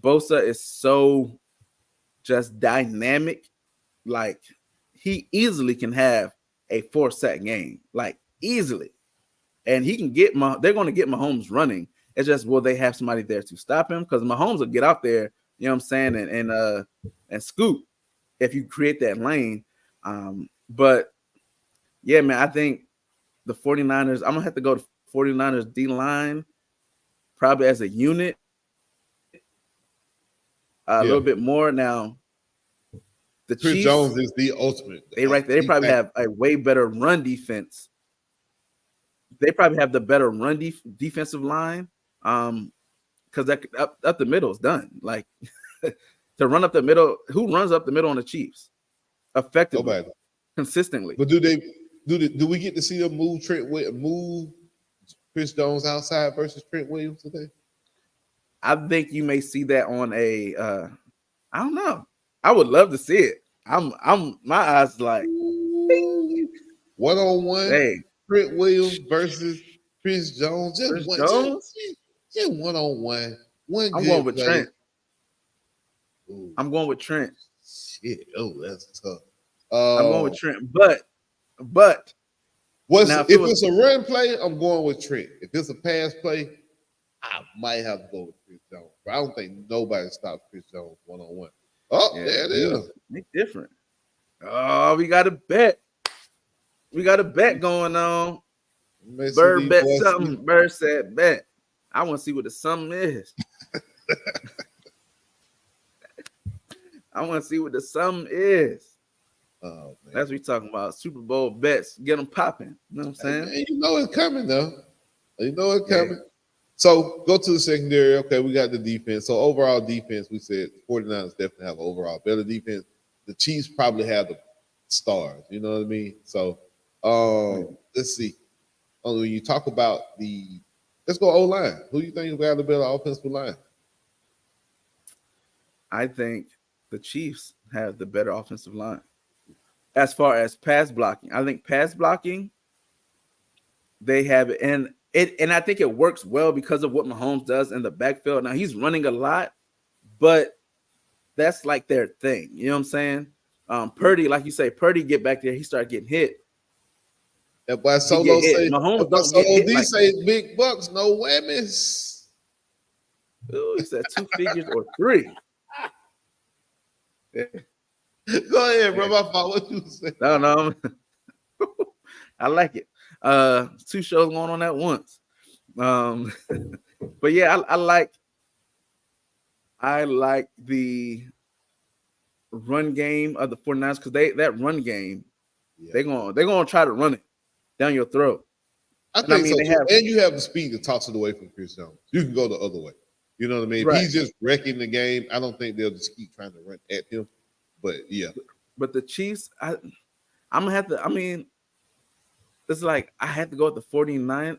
Bosa is so just dynamic. Like, he easily can have a 4-sack game, like easily. And he can they're going to get Mahomes running. It's just, will they have somebody there to stop him? Because Mahomes will get out there, you know what I'm saying, and scoop if you create that lane. But yeah, man, I think the 49ers, I'm going to have to go to 49ers D-line probably as a unit a little bit more. Now, the Chris Chiefs, Jones is the ultimate. They probably have a way better run defense. They probably have the better run defensive line because that up the middle is done. Like, to run up the middle, who runs up the middle on the Chiefs effectively, nobody, consistently? But do we get to see them move Chris Jones outside versus Trent Williams today? I think you may see that on a I don't know. I would love to see it. My eyes like one-on-one. Hey, Trent Williams versus Chris Jones. Just one-on-one. I'm going with Trent. I'm going with Trent. Shit. Oh, that's tough. I'm going with Trent. But if it's a run play, I'm going with Trent. If it's a pass play, I might have to go with Chris Jones. But I don't think nobody stops Chris Jones one-on-one. Oh, yeah, there it is. It's different. Oh, we got a bet. We got a bet going on. Bird bet something. Bird said bet. I want to see what the sum is. I want to see what the sum is. Oh, man. That's what we talking about. Super Bowl bets. Get them popping. You know what I'm saying? Hey, you know it's coming, though. You know it's coming. So go to the secondary. Okay, we got the defense. So overall defense, we said 49ers definitely have overall better defense. The Chiefs probably have the stars. You know what I mean? So let's see. When you talk about let's go O-line. Who do you think got the better offensive line? I think the Chiefs have the better offensive line. As far as pass blocking, I think pass blocking, they have it. And I think it works well because of what Mahomes does in the backfield. Now, he's running a lot, but that's like their thing. You know what I'm saying? Purdy, like you say, Purdy get back there, he started getting hit. That boy Solo say, Mahomes don't get hit like say big bucks, no whammies. Ooh, he said 2 figures or 3. Go ahead, bro. My fault. What you say? No. I like it. 2 shows going on at once. But yeah, I like the run game of the 49ers because that run game, they're gonna try to run it down your throat. I think so. And you have the speed to toss it away from Chris Jones. You can go the other way. You know what I mean? Right. If he's just wrecking the game, I don't think they'll just keep trying to run at him. But yeah. But the Chiefs, I'm gonna have to. I mean, it's like I had to go with the 49.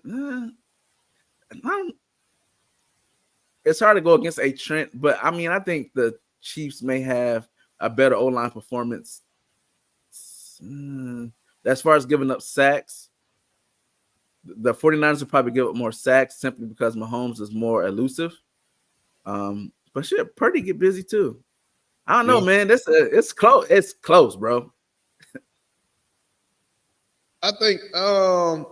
It's hard to go against a Trent, but I mean, I think the Chiefs may have a better O-line performance. As far as giving up sacks, the 49ers will probably give up more sacks simply because Mahomes is more elusive. But shit, Purdy get busy too. I don't know, man. It's close. It's close, bro. I think I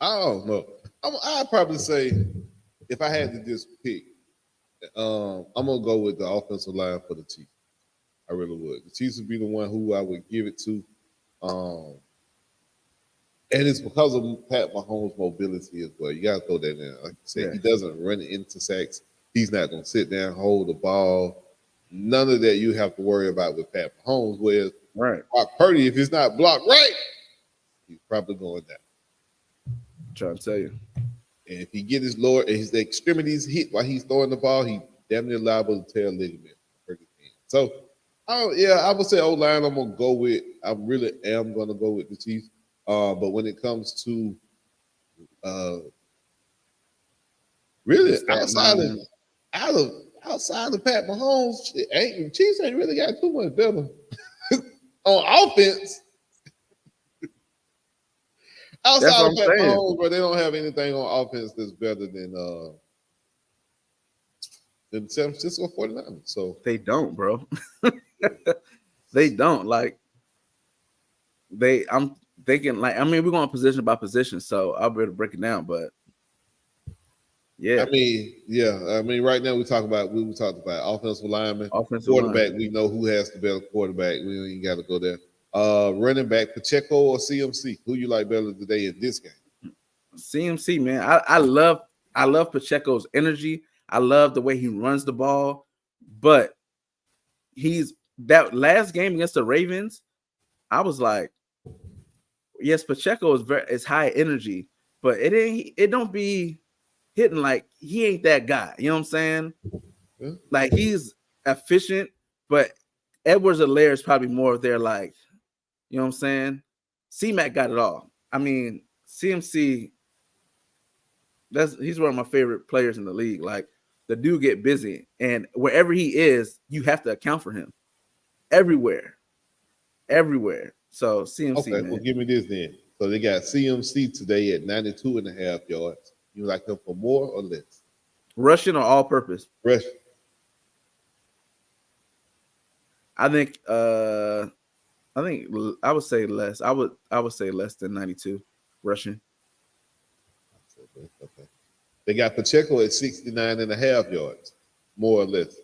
don't know. I'd probably say if I had to just pick, I'm gonna go with the offensive line for the Chiefs. I really would. The Chiefs would be the one who I would give it to. And it's because of Pat Mahomes' mobility as well. You gotta throw that in. Like I said, he doesn't run into sacks. He's not gonna sit down, hold the ball. None of that you have to worry about with Pat Mahomes. Whereas Brock Purdy, if he's not blocked right, he's probably going down. I'm trying to tell you. And if he get his extremities hit while he's throwing the ball, he damn near liable to tear a ligament. So, I would say O-line I'm going to go with. I really am going to go with the Chiefs. But when it comes to really outside of Pat Mahomes, Chiefs ain't really got too much better on offense. Outside of Pat Mahomes, but they don't have anything on offense that's better than San Francisco 49ers. So they don't, bro. They don't. Like I'm thinking, like, I mean, we're going position by position, so I'll be able to break it down, but yeah. I mean, right now we talked about offensive lineman, quarterback. We know who has the better quarterback. We don't even got to go there. Running back, Pacheco or CMC? Who you like better today in this game? CMC, man. I love Pacheco's energy. I love the way he runs the ball, but that last game against the Ravens, I was like, yes, Pacheco is high energy, but it don't be hitting like he ain't that guy. You know what I'm saying? Yeah. Like, he's efficient, but Edwards-Helaire is probably more of their, like, you know what I'm saying? C-Mac got it all. I mean, CMC, he's one of my favorite players in the league. Like, the dude get busy, and wherever he is, you have to account for him. Everywhere. So CMC. Okay, man. Well, give me this then. So they got CMC today at 92.5 yards. You like him for more or less? Rushing or all purpose? Rushing. I think I would say less. I would say less than 92 rushing. Okay. They got Pacheco at 69.5 yards, more or less.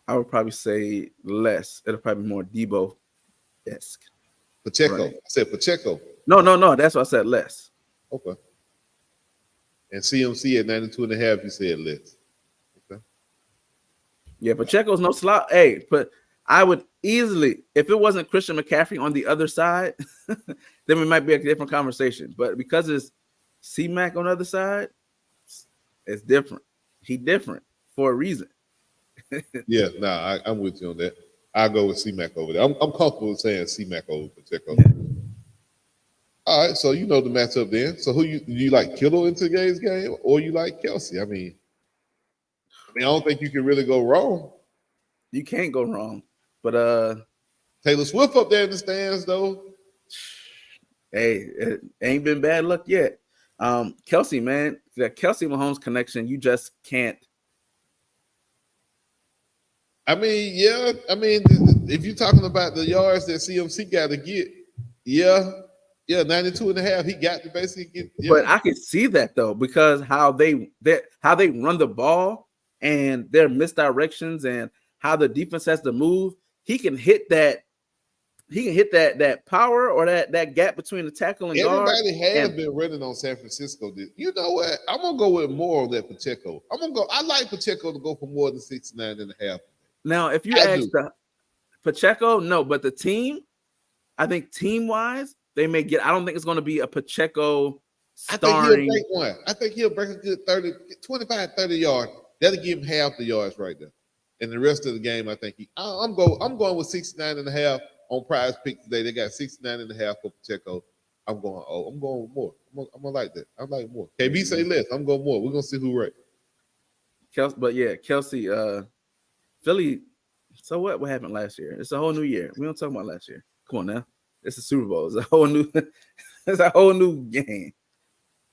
I would probably say less. It'll probably be more Debo-esque. Pacheco. Right. I said Pacheco. No. That's why I said less. Okay. And CMC at 92.5, you said less. Okay. Yeah, Pacheco's no slouch. Hey, but I would easily, if it wasn't Christian McCaffrey on the other side, then we might be a different conversation. But because it's C-Mac on the other side, it's different. He different for a reason. Yeah, I'm with you on that. I'll go with C-Mac over there. I'm comfortable with saying C-Mac over Pacheco. Yeah. All right, so you know the matchup then. So who you like, Kittle in today's game, or you like Kelsey? I mean, I don't think you can really go wrong. You can't go wrong. But Taylor Swift up there in the stands, though. Hey, it ain't been bad luck yet. Kelsey, man, the Kelsey Mahomes connection, you just can't. I mean, yeah. I mean, if you're talking about the yards that CMC got to get, yeah, 92.5. He got to basically get. Yeah. But I can see that though, because how they run the ball and their misdirections and how the defense has to move. He can hit that. He can hit that power or that gap between the tackle and guard. Everybody has been running on San Francisco. You know what? I'm gonna go with more on that Pacheco. I like Pacheco to go for more than 69.5. Now, if you ask the Pacheco, no, but the team, I think team-wise, they may get. I don't think it's going to be a Pacheco starring. I think he'll break a good 25, 30 yards. That'll give him half the yards right there. And the rest of the game, I think I'm going with 69.5 on Prize Pick today. They got 69.5 for Pacheco. I'm going with more. I'm gonna like that. I like more. KB say less. I'm going more. We're gonna see who right. Kelsey, Philly. So what happened last year? It's a whole new year. We don't talk about last year. Come on now. It's the Super Bowl. It's a whole new game.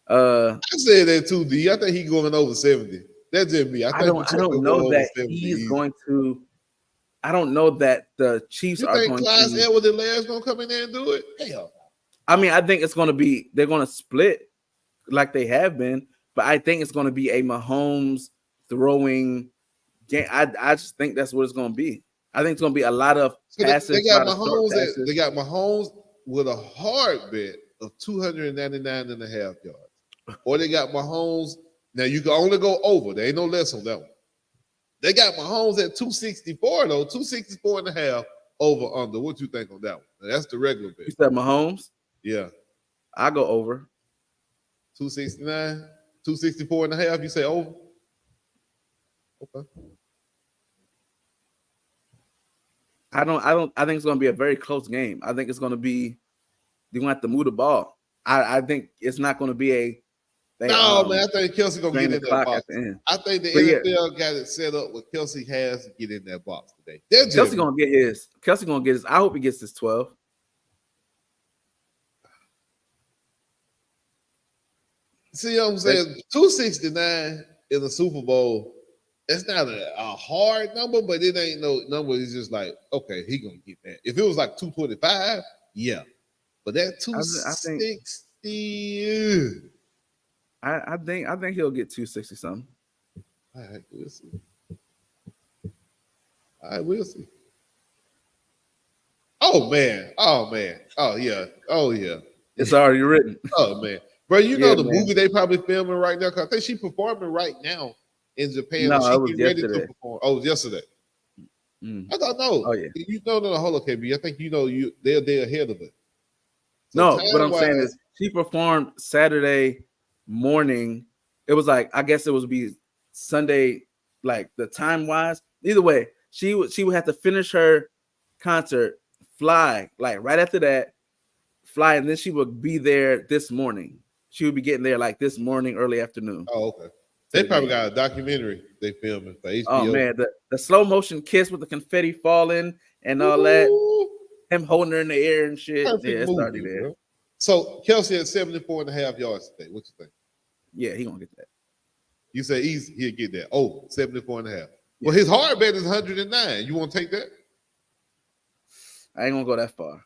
I said that too, D. I think he's going over 70. That's just me. I don't know that he's going to. I don't know that the Chiefs are going to. You think Clyde Edwards-Helaire's going to come in there and do it? Hell. I mean, I think it's going to be. They're going to split like they have been, but I think it's going to be a Mahomes throwing game. I just think that's what it's going to be. I think it's going to be a lot of passes. They got Mahomes with a hard bet of 299.5 yards, or they got Mahomes. Now you can only go over. There ain't no less on that one. They got Mahomes at 264 though, 264.5 over under. What you think on that one? Now, that's the regular bet. You said Mahomes? Yeah, I go over. 269, 264 and a half. You say over? Okay. I think it's going to be a very close game. I think it's going to be, they're going to have to move the ball. I think it's not going to be a. Man, I think Kelsey going to get in that box. I think the NFL got it set up where Kelsey has to get in that box today. Kelsey going to get his. Kelsey going to get his. I hope he gets his 12. See what I'm saying? 269 in the Super Bowl. It's not a hard number, but it ain't no number. It's just like, okay, he gonna get that. If it was like 225, yeah. But that 260, I think he'll get 260 something. All right, we'll see. All right, we'll see. Oh man. Oh yeah. It's already written. Oh man. Bro, you know the movie they probably filming right now? Cause I think she's performing right now in Japan. No, she it was get ready yesterday. to perform. Oh, it was yesterday. I thought no. Oh yeah. You know, no, hold on, KB. I think they're ahead of it. So no, what I'm saying is she performed Saturday morning. It was like, I guess it would be Sunday, like the time wise. Either way, she would have to finish her concert, fly like right after that, fly, and then she would be there this morning. She would be getting there like this morning, early afternoon. Oh, okay. They probably got a documentary they filming for HBO. Oh man, the slow motion kiss with the confetti falling and all that, him holding her in the air and shit. Perfect it's movie, already there. Bro. So Kelsey had 74.5 yards today. What you think? Yeah, he gonna get that. You say easy, he'll get that. Oh, 74.5. Yeah. Well, his hard bet is 109. You want to take that? I ain't gonna go that far.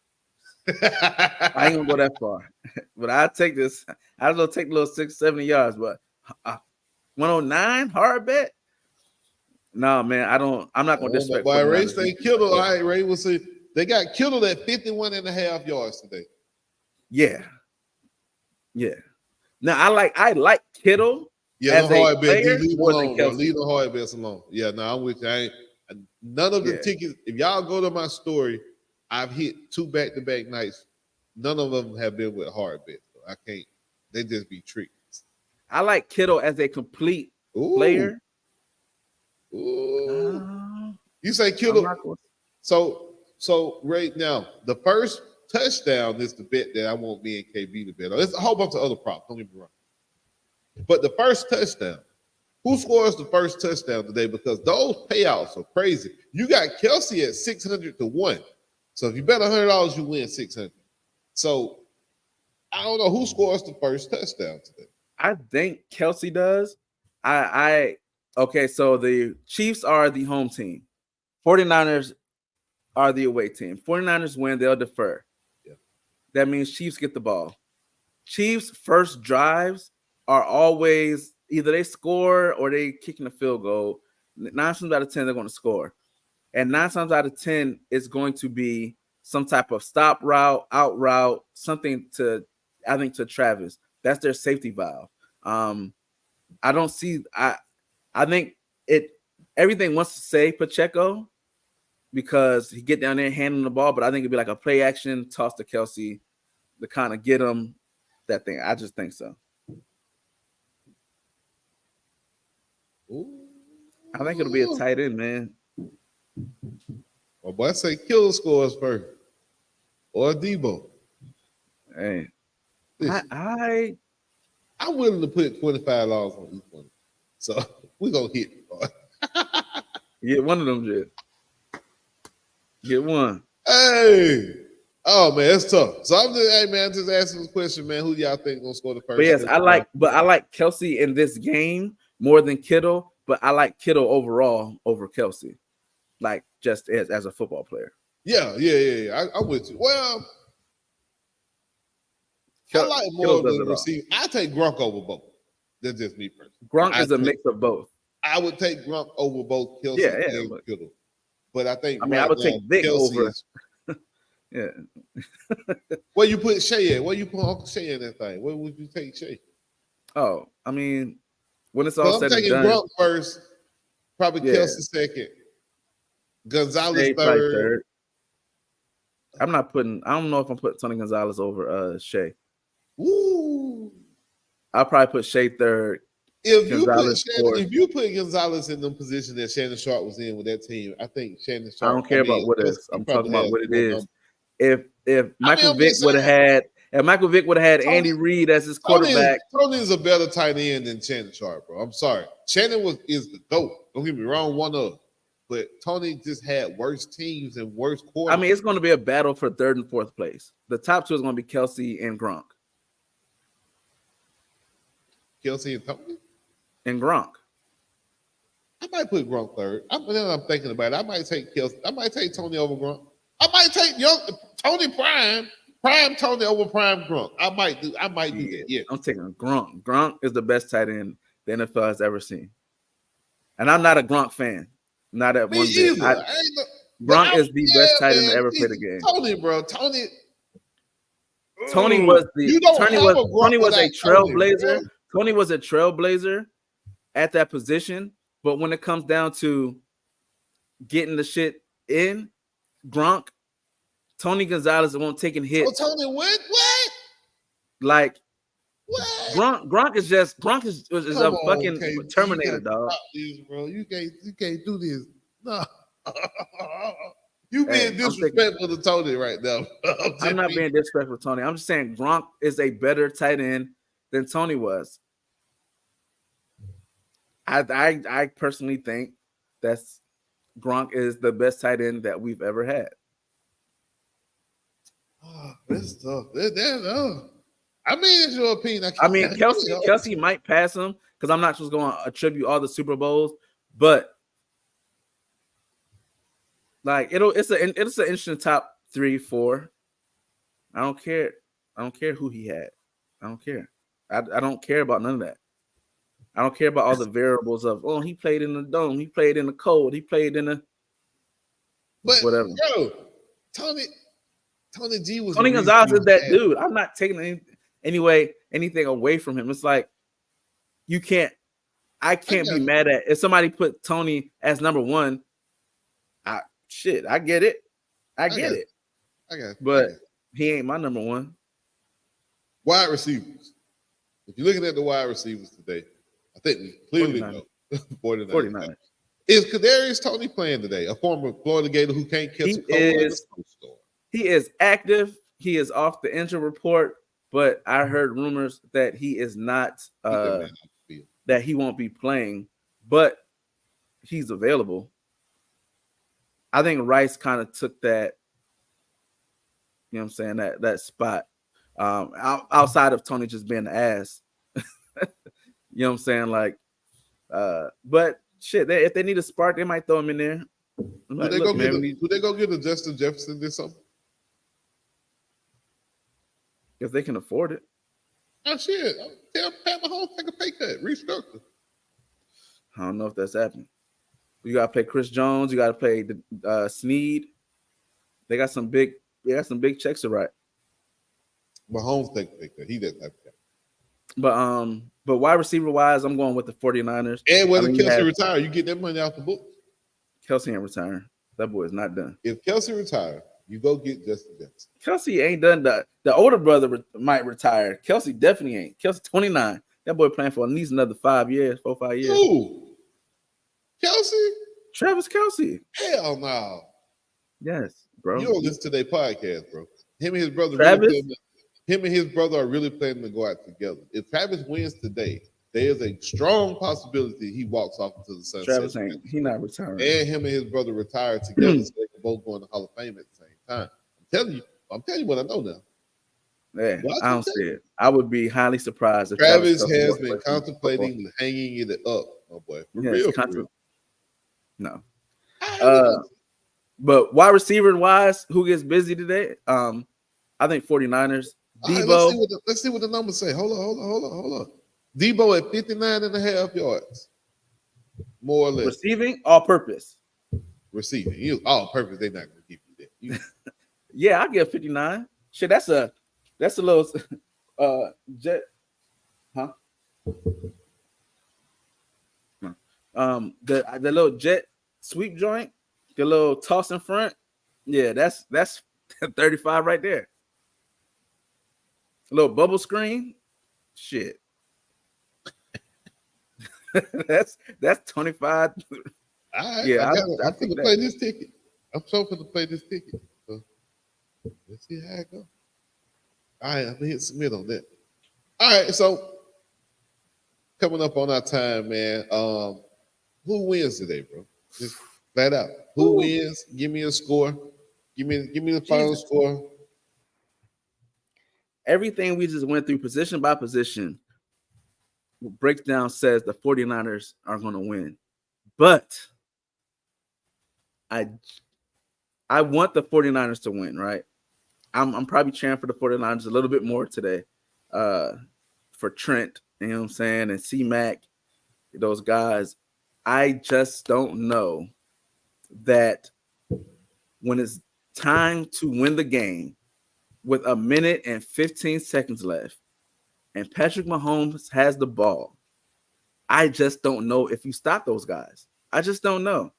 I ain't gonna go that far. But I take this. I was gonna take the little 670 yards, but 109 hard bet. No, man, I'm not gonna disrespect. Why Ray say Kittle? All right, Ray will say they got Kittle at 51.5 yards today. Yeah. Now I like Kittle. Yeah, as the hard bet. Leave the hard bets alone. Yeah, no, I'm with you. None of the tickets. If y'all go to my story, I've hit 2 back-to-back nights. None of them have been with hard bets. So I can't. They just be tricked. I like Kittle as a complete player. Ooh. You say Kittle. So right now, the first touchdown is the bet that I want me and KB to bet on. There's a whole bunch of other props. Don't get me wrong. But the first touchdown, who scores the first touchdown today? Because those payouts are crazy. You got Kelsey at 600 to 1. So if you bet $100, you win 600. So I don't know who scores the first touchdown today. I think Kelsey does. Okay, so the Chiefs are the home team. 49ers are the away team. 49ers win, they'll defer. Yeah. That means Chiefs get the ball. Chiefs' first drives are always either they score or they kicking a field goal. 9 times out of 10, they're going to score. And 9 times out of 10, it's going to be some type of stop route, out route, something to Travis. That's their safety valve. I don't see. I think everything wants to say Pacheco because he get down there handling the ball, but I think it'd be like a play action toss to Kelsey to kind of get him that thing. I just think so. Ooh. I think it'll be a tight end, man. My boy say Kittle scores first or Debo. Hey, Listen, I'm willing to put $25 on each one. So we're going to hit it. Get one of them, Jit. Get one. Hey. Oh, man, it's tough. So I'm just asking this question, man. Who y'all think going to score the first? But yes, I like Kelsey in this game more than Kittle, but I like Kittle overall over Kelsey, like just as a football player. Yeah. I'm with you. Well, I like more of the receiver. I take Gronk over both. That's just me personally. Gronk is a mix of both. I would take Gronk over both Kelsey and Kittle. But I think I would take Vic Kelsey over. Yeah. Where you put Shea at? Where you put Uncle Shea in that thing? Where would you take Shea? Oh, I mean, when it's all said and done, I'm taking Gronk first, probably Kelsey second, Gonzalez Shea third. I don't know if I'm putting Tony Gonzalez over Shea. Woo! I'll probably put Shea third. If Gonzalez you put Gonzalez in the position that Shannon Sharp was in with that team, I think Shannon Sharp. I don't care about what is. I'm talking about what it is. If Michael Vick would have had Andy Reid as his quarterback, Tony is a better tight end than Shannon Sharp, bro. I'm sorry. Shannon is the GOAT. Don't get me wrong, one of. But Tony just had worse teams and worse quarterbacks. I mean, it's going to be a battle for third and fourth place. The top two is going to be Kelsey and Gronk. Kelsey and Tony? And Gronk. I might put Gronk third. I'm thinking about it. I might take Kelsey. I might take Tony over Gronk. I might take Tony prime Tony over prime Gronk. I might do that. Yeah, I'm taking Gronk. Gronk is the best tight end the NFL has ever seen, and I'm not a Gronk fan. Not at one bit. Gronk is the best tight end to ever play the game. Tony, bro. Tony was a trailblazer. Tony was a trailblazer at that position, but when it comes down to getting the shit in, Gronk, Tony Gonzalez won't taking hits. Oh, Tony, what? Like what? Gronk is a fucking Terminator, dog. This, bro. You can't do this. No. You being disrespectful to Tony right now. I'm not being disrespectful to Tony. I'm just saying Gronk is a better tight end than Tony was. I personally think that's Gronk is the best tight end that we've ever had. Oh, that's tough. I mean, it's your opinion. Kelsey might pass him because I'm not just going to attribute all the Super Bowls, but like it's an interesting top 3, 4. I don't care. I don't care who he had. I don't care. I don't care about none of that. I don't care about all the variables of he played in the dome, he played in the cold, he played in the whatever. Bro, Tony G was Tony Gonzalez is that dude. I'm not taking anything away from him. It's like I can't be mad at if somebody put Tony as number 1. I get it. I get it. But he ain't my number 1. Wide receivers. If you're looking at the wide receivers today, I think we clearly know 49. Is Kadarius Toney playing today? A former Florida Gator who can't catch a cold. He is active. He is off the injury report, but I heard rumors that he is not that he won't be playing, but he's available. I think Rice kind of took that, you know what I'm saying, that spot. Outside of Tony just being an ass. You know what I'm saying? Like, but shit, if they need a spark, they might throw him in there. Do they go get a Justin Jefferson this summer? If they can afford it. Oh shit! Tell Pat Mahomes take a pay cut, restructure. I don't know if that's happening. You gotta play Chris Jones. You gotta play the Snead. They got some big checks to write. Mahomes take a pay cut. He that type of guy. But wide receiver wise, I'm going with the 49ers. And whether Kelsey retire, you get that money out the book. Kelsey ain't retiring. That boy is not done. If Kelsey retire, you go get Justin Jefferson. Kelsey ain't done that. The older brother might retire. Kelsey definitely ain't. Kelsey 29. That boy playing for at least another 5 years, 4-5 years. Who? Kelsey? Travis Kelsey. Hell no. Yes, bro. You don't listen to their podcast, bro. Him and his brother. Him and his brother are really planning to go out together. If Travis wins today, there is a strong possibility he walks off into the sunset. Travis ain't. He not retiring. And him and his brother retire together, so they can both go in the Hall of Fame at the same time. I'm telling you what I know now. Yeah, I don't see it. I would be highly surprised if Travis has been contemplating hanging it up, my boy. For real. No. But wide receiver wise, who gets busy today? I think 49ers. Debo. Right, let's see what the numbers say. Hold on. Debo at 59.5 yards. More or less. Receiving, all purpose. Receiving. All purpose, they're not gonna give you that. Yeah, I get 59. Shit, that's a little jet. Huh? The little jet sweep joint, the little toss in front. Yeah, that's 35 right there. A little bubble screen. Shit. that's 25. All right, Yeah, I'm going to play this ticket. I'm so going to play this ticket. So let's see how it goes. All right, I'm going to hit submit on that. All right, so coming up on our time, man. Who wins today, bro? Just flat out. Who wins? Give me a score. Give me the final score. Everything we just went through position by position breaks down says the 49ers are going to win. But I want the 49ers to win, right? I'm probably cheering for the 49ers a little bit more today. For Trent, you know what I'm saying, and C-Mac, those guys. I just don't know that when it's time to win the game with 1 minute and 15 seconds left and Patrick Mahomes has the ball, I just don't know if you stop those guys. I just don't know.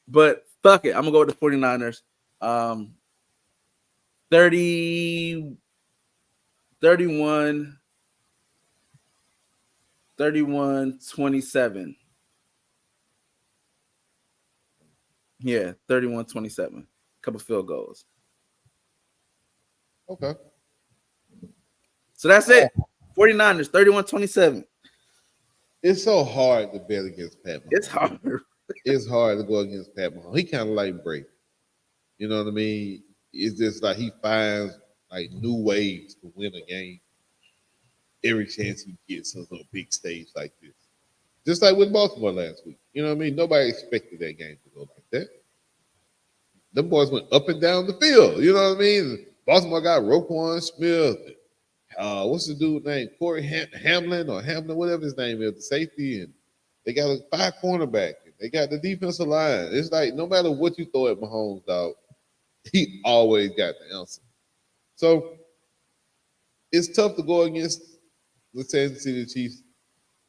But fuck it. I'm going to go with the 49ers. 31-27. Yeah, 31-27. Couple field goals. Okay. So that's it. 49ers, 31-27. It's so hard to bet against Pat Mahomes. It's hard. It's hard to go against Pat Mahomes. He kind of like Brady. You know what I mean? It's just like he finds like new ways to win a game every chance he gets on a big stage like this. Just like with Baltimore last week. You know what I mean? Nobody expected that game to go like that. Them boys went up and down the field. You know what I mean? Baltimore got Roquan Smith. What's the dude's name? Corey Hamlin, whatever his name is, the safety. And they got a 5 cornerback. They got the defensive line. It's like no matter what you throw at Mahomes, dog, he always got the answer. So it's tough to go against the Kansas City Chiefs,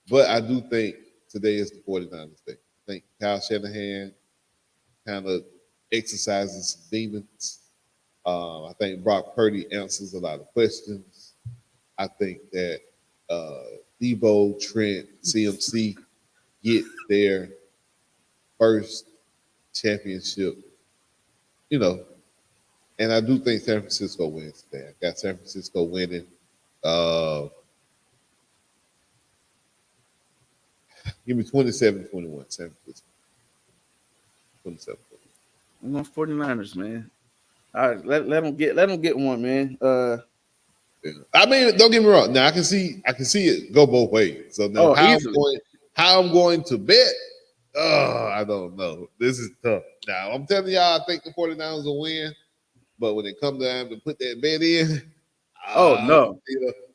but I do think today is the 49ers day. I think Kyle Shanahan kind of exercises some demons. I think Brock Purdy answers a lot of questions. I think that Debo, Trent, CMC get their first championship, and I do think San Francisco wins today. I got San Francisco winning. Give me 27-21, San Francisco. 27-21. I'm on 49ers, man. All right, let them get one, man. Yeah. I mean, don't get me wrong. Now I can see it go both ways. So now how I'm going to bet, I don't know. This is tough. Now I'm telling y'all I think the 49ers will win, but when it comes time to put that bet in, no.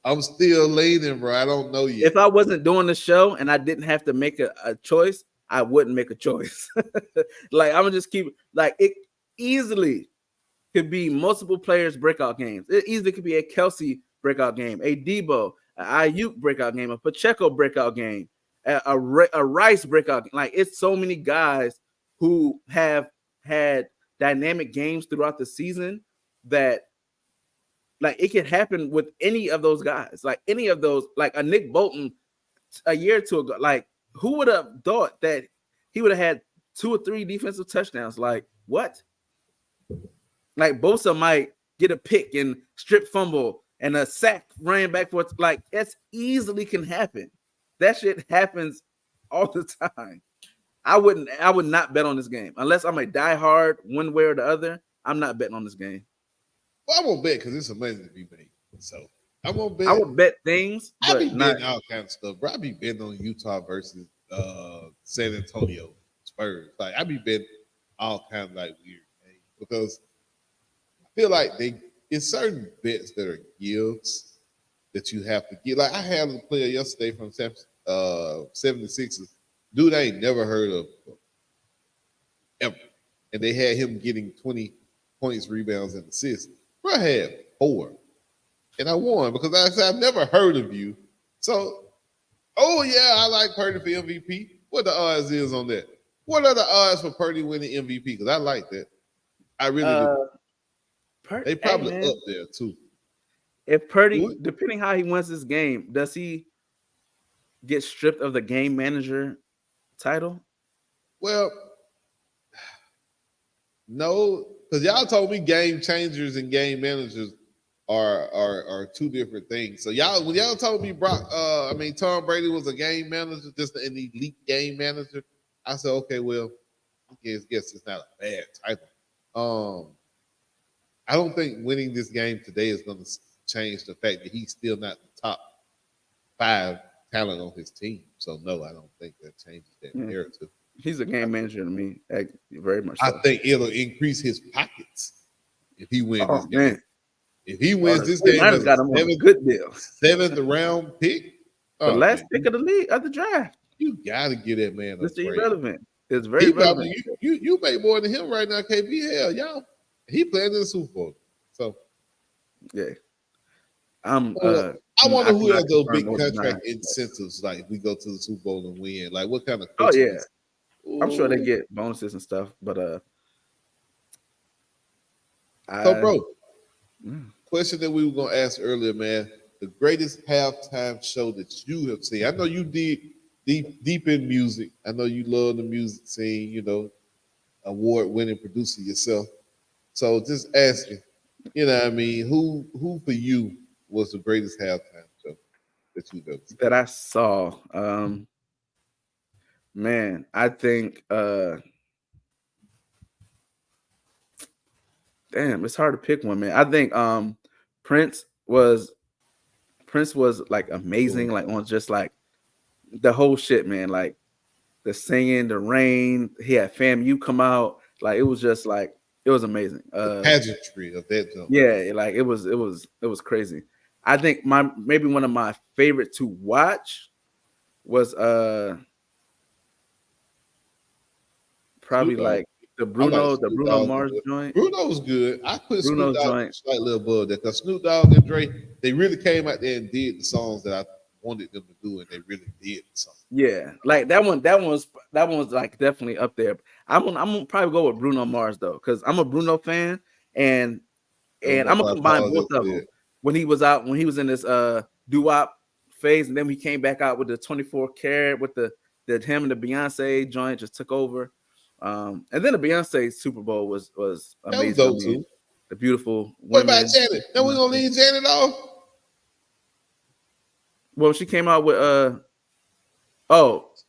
I'm still leaning, bro. I don't know yet. If I wasn't doing the show and I didn't have to make a choice, I wouldn't make a choice. Like I'm gonna just keep like it easily could be multiple players breakout games. It easily could be a Kelsey breakout game, a Debo, an Ayuk breakout game, a Pacheco breakout game, a Rice breakout game. Like it's so many guys who have had dynamic games throughout the season that like it could happen with any of those guys, like any of those, like a Nick Bolton a year or two ago. Like who would have thought that he would have had 2 or 3 defensive touchdowns? Like what? Like Bosa might get a pick and strip fumble and a sack running back for it. Like it's easily can happen. That shit happens all the time. I would not bet on this game unless I'm a diehard one way or the other. I'm not betting on this game. Well, I won't bet because it's amazing to be made. So I won't bet. I would bet things. I be betting all kinds of stuff, bro. I be betting on Utah versus San Antonio Spurs. Like I be betting all kinds of like weird things because I feel like it's certain bets that are gives that you have to get. Like I had a player yesterday from 76ers. Dude, I ain't never heard of ever. And they had him getting 20 points, rebounds, and assists. Bro, I had 4. And I won because I said, I've never heard of you. So, I like Purdy for MVP. What the odds is on that? What are the odds for Purdy winning MVP? Because I like that. I really do. They probably up there, too. If Purdy, depending how he wins this game, does he get stripped of the game manager title? Well, no, because y'all told me game changers and game managers are two different things. So when y'all told me Tom Brady was a game manager, just an elite game manager, I said, okay, well, I guess it's not a bad title. I don't think winning this game today is going to change the fact that he's still not the top 5 talent on his team. So no, I don't think that changes that narrative. He's a game manager to me, very much. So. I think it'll increase his pockets if he wins this game. Man. If he wins this game, he's got him on a good deal. 7th round pick, the last pick of the league of the draft. You gotta get that man. It's irrelevant. It's very relevant. You make more than him right now, KB. Hell, y'all. He playing in the Super Bowl. So yeah. I wonder who has those big contract incentives. Like if we go to the Super Bowl and win, like what kind of? Oh yeah, I'm sure they get bonuses and stuff. But bro, question that we were gonna ask earlier, man. The greatest halftime show that you have seen. I know you did deep in music. I know you love the music scene. You know, award-winning producer yourself. So just asking, you know what I mean, who for you was the greatest halftime show that you've ever seen? That I saw? Man, I think damn, it's hard to pick one, man. I think Prince was like amazing, like on just like the whole shit, man. Like the singing, the rain, he had FAMU come out, like it was just like it was amazing. The pageantry of that jump. Yeah, like it was crazy. I think maybe one of my favorite to watch was probably like the Bruno Mars joint. Bruno was good. I put Bruno's Snoop Dogg joint slightly above that because Snoop Dogg and Dre, they really came out there and did the songs that I wanted them to do, and they really did the song. Yeah, like that one was like definitely up there. I'm gonna probably go with Bruno Mars though, because I'm a Bruno fan, and I'm gonna combine both of them. When he was in this doo-wop phase, and then he came back out with the 24 karat with the him and the Beyonce joint just took over. And then the Beyonce Super Bowl was amazing. Was too. The beautiful women. What about Janet? Now we're gonna leave Janet off. Well, she came out with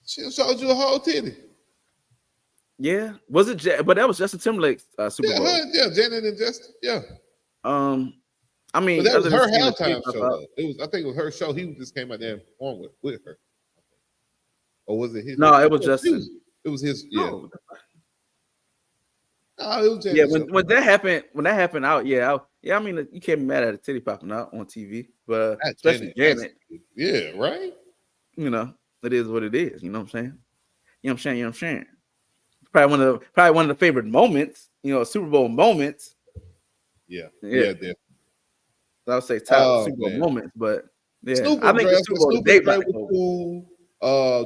she showed you a whole titty. Yeah, was it? But that was Justin Timberlake's Super Bowl. Yeah, Janet and Justin. Yeah. I mean, but that was her halftime show. I think it was her show. He just came out there and performed with her. Or was it his? No, it was Justin. It was his. Yeah. No. Oh, it was Janet. Yeah, when that happened out, I mean, you can't be mad at a titty popping out on TV, but especially Janet. Yeah, right. You know, it is what it is. You know what I'm saying? Probably one of the favorite moments. You know, Super Bowl moments. Yeah, definitely. I would say top Super Bowl moments, but yeah, I think the Super Bowl today was cool.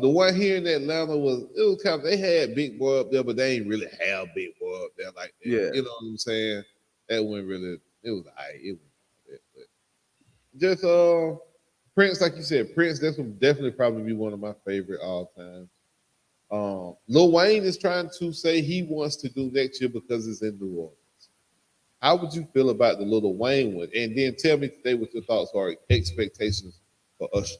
The one here in Atlanta was kind of, they had Big Boy up there, but they ain't really have Big Boy up there like that. Yeah, you know what I'm saying? That wasn't really. It was alright. But just Prince, like you said, Prince. This would definitely probably be one of my favorite all time. Lil Wayne is trying to say he wants to do next year because it's in New Orleans. How would you feel about the Lil Wayne one? And then tell me today what your thoughts are, expectations for Usher.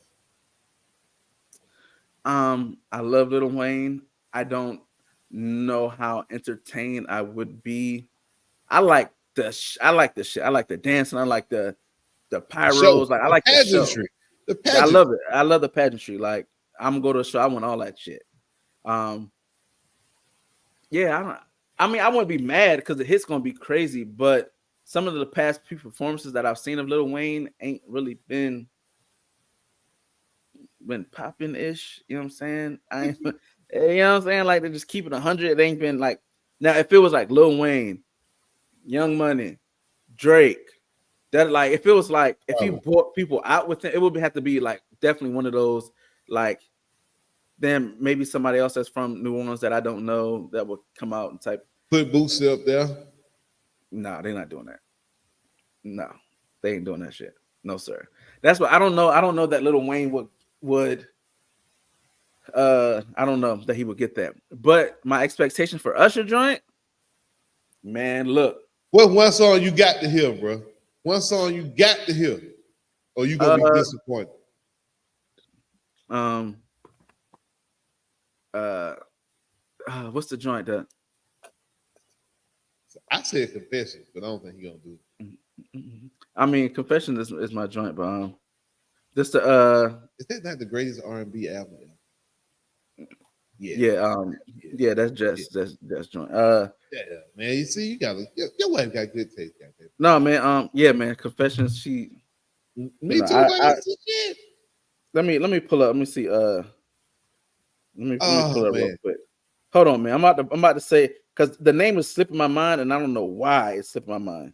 I love Lil Wayne. I don't know how entertained I would be. I like the shit. I like the dancing. I like the pyros. Like I like the show. The pageantry. I love it. I love the pageantry. Like I'm gonna go to a show. I want all that shit. Yeah, I wouldn't be mad because the hit's gonna be crazy, but some of the past few performances that I've seen of Lil Wayne ain't really been popping-ish. You know what I'm saying? You know what I'm saying? Like they just keep it 100. It ain't been like now. If it was like Lil Wayne, Young Money, Drake, that like if it was like if he brought people out with it, it would have to be like definitely one of those like. Then maybe somebody else that's from New Orleans that I don't know that will come out and type. Put Boosie up there. No, they're not doing that. No, they ain't doing that shit. No, sir. That's what I don't know. I don't know that Lil Wayne would I don't know that he would get that. But my expectation for Usher joint, man, look. What one song you got to hear, bro? One song you got to hear, or you gonna be disappointed? What's the joint that? I said Confession, but I don't think he gonna do it. I mean, Confession is my joint, but just the is that not the greatest R&B album? Yeah, that's just that's joint. Yeah, man. You see, your wife got good taste, goddamn. No, man. Yeah, man. Confessions. She. Me too. Let me pull up. Let me see. Let me pull up real man. quick. Hold on, man. I'm about to say because the name is slipping my mind, and I don't know why it's slipping my mind,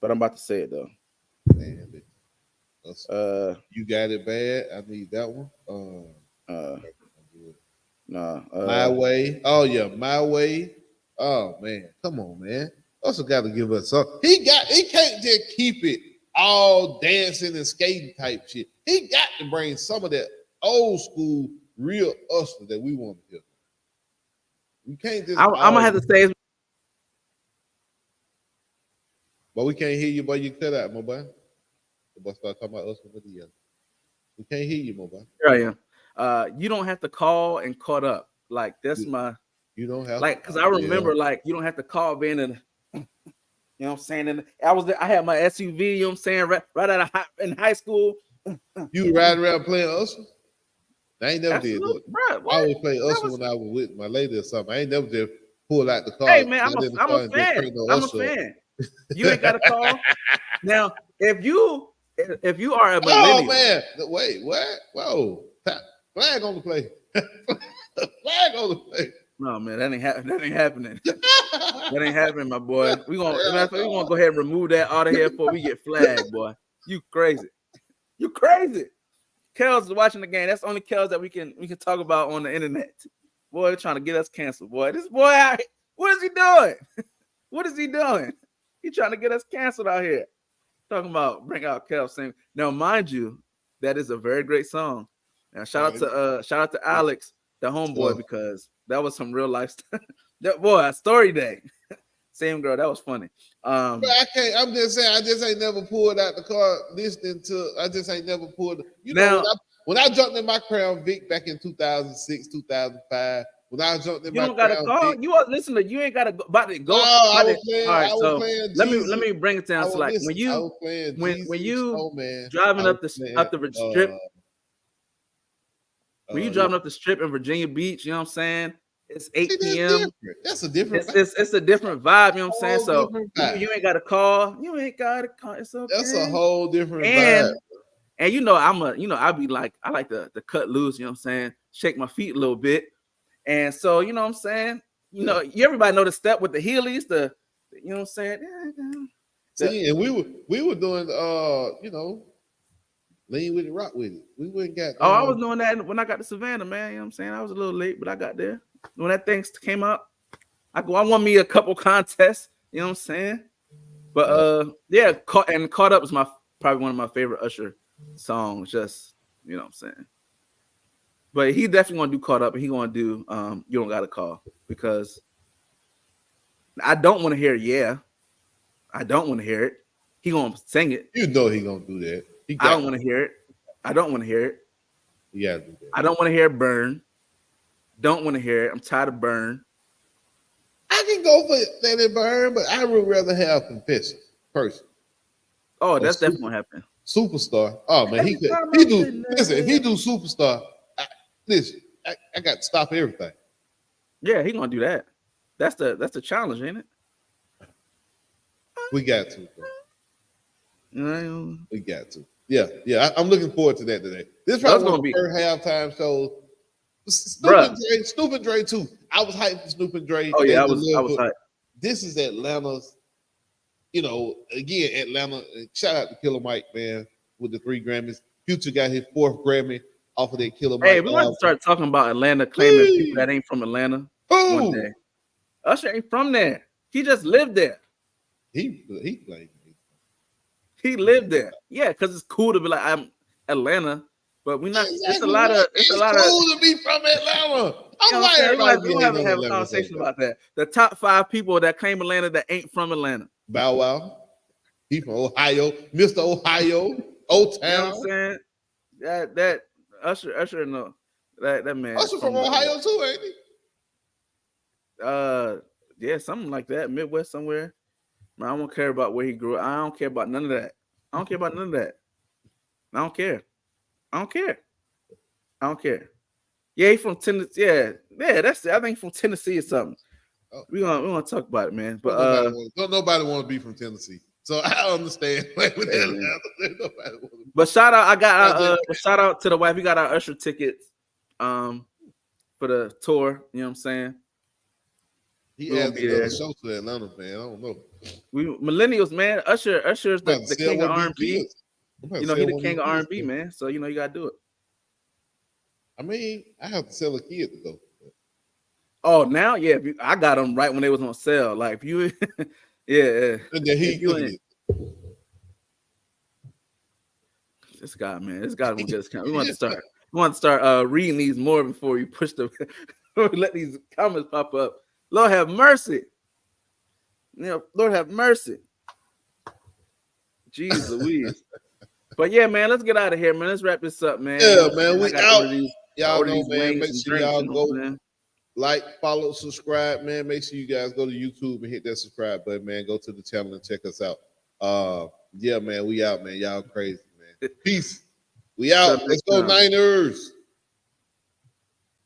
but I'm about to say it though. Man, you got it bad. I need that one. My Way. Oh yeah, My Way. Oh man, come on, man. Also got to give us something. He can't just keep it all dancing and skating type shit. He got to bring some of that old school real Usher that we want to hear. We can't just. I'm gonna have to say, but we can't hear you, boy. You cut out, my boy. The boy start talking about Usher with the other. We can't hear you, my boy. Here I am. You don't have to call and caught up. Like that's you don't have like because I remember like you don't have to call being in. You know what I'm saying? And I had my SUV. You know what I'm saying? Right out of in high school. You ride around playing Usher? I ain't never did that. Bro, I always play Usher when I was with my lady or something. I ain't never just pull out the car. Hey man, I'm a fan. I'm a fan. You ain't got to call. Now, if you are a millennial, oh man, wait, what? Whoa, flag on the play. Flag on the play. No man, that ain't happening. That ain't happening, my boy. We gonna go ahead and remove that out of here before we get flagged, boy. You crazy. You crazy. Kels is watching the game. That's the only Kels that we can talk about on the internet. Boy, they're trying to get us canceled, boy. This boy out here, what is he doing? What is he doing? He trying to get us canceled out here. Talking about bring out Kels sing. Now, mind you, that is a very great song. Now, shout out to Alex, the homeboy, because that was some real life stuff. That boy, story day. Same girl, that was funny. But I can't. I'm just saying. I just ain't never pulled out the car listening to. I just ain't never pulled. You know, when I jumped in my Crown Vic back in 2006, 2005. When I jumped in you my don't gotta call. Vic, you are listen to. You ain't gotta go. About to go. No, I was playing. All right, so let me bring it down. So like when you driving up the strip. When you driving up the strip in Virginia Beach, you know what I'm saying? It's 8 p.m. That's a different. It's a different vibe. You know what I'm saying? So you ain't got to call. You ain't got to call. It's okay. That's a whole different vibe. And you know, I be like, I like to cut loose. You know what I'm saying? Shake my feet a little bit. And so you know what I'm saying? You know, everybody know the step with the heelys. You know what I'm saying? See, and we were doing you know, lean with it, rock with it. We wouldn't get. I was doing that when I got to Savannah, man. You know what I'm saying? I was a little late, but I got there. When that thing came out, I won me a couple contests, you know what I'm saying? But Caught Up is probably one of my favorite Usher songs, just you know what I'm saying. But he definitely gonna do Caught Up, and he gonna do You Don't Gotta Call, because I don't want to hear I don't want to hear it. He gonna sing it. You know he gonna do that. I don't want to hear it. I don't want to hear it. Yeah, I don't want to hear Burn. Don't want to hear it. I'm tired of Burn. I can go for Let It Burn, but I would rather have Confession personally. Oh, that's definitely gonna happen. Superstar. Oh man, he do. Listen, if he do Superstar, I got to stop everything. Yeah, he gonna do that. That's the challenge, ain't it? We got to, bro. We got to. Yeah. I'm looking forward to that today. This probably one of the first halftime shows. Snoop and Dre too. I was hyped for Snoop and Dre. Oh yeah, I was hyped. This is Atlanta's. You know, again, Atlanta. Shout out to Killer Mike, man, with the 3 Grammys. Future got his 4th Grammy off of that Killer Mike. Hey, we want to start talking about Atlanta, claiming people that ain't from Atlanta. One day. Usher ain't from there. He just lived there. He played. He lived there. Yeah, because it's cool to be like, I'm Atlanta, But we not. Exactly. It's a lot of. It's a lot of. Cool to be from Atlanta. I'm like, we'll have a conversation about that. The top 5 people that claim Atlanta that ain't from Atlanta. Bow Wow. He from Ohio, Mr. Ohio, Old Town. You know what I'm saying? That Usher no. That man. Usher from Ohio too, ain't he? Yeah, something like that. Midwest somewhere. Man, I don't care about where he grew up. I don't care about none of that. I don't care about none of that. I don't care. I don't care. I don't care. Yeah, he from Tennessee. Yeah, that's it. I think from Tennessee or something. Oh. We gonna talk about it, man. But don't nobody want to be from Tennessee. So I understand. But shout out, I got shout out to the wife. We got our Usher tickets for the tour. You know what I'm saying? He added another show to Atlanta, man. I don't know. We millennials, man. Usher's the king of R&B. You know, he the king of R&B, man. So you know you gotta do it. I mean, I have to sell a kid to go. Oh, now, yeah, I got them right when they was on sale. Like if you, yeah. And then this guy, man, this guy will get us. We want to start reading these more before we push the let these comments pop up. Lord have mercy. You know, Lord have mercy. Jeez Louise. But yeah, man, let's get out of here, man. Let's wrap this up, man. Yeah, man, we out. Y'all know, man. Make sure y'all go like, follow, subscribe, man. Make sure you guys go to YouTube and hit that subscribe button, man. Go to the channel and check us out. Yeah, man, we out, man. Y'all crazy, man. Peace. We out. Let's go, Niners.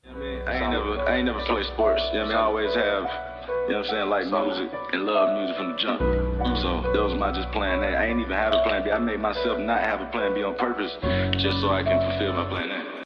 I mean, I ain't never played sports. You know what I mean? I always have, you know what I'm saying, like music and love music from the jump. So that was my just plan A. I ain't even have a plan B. I made myself not have a plan B on purpose just so I can fulfill my plan A.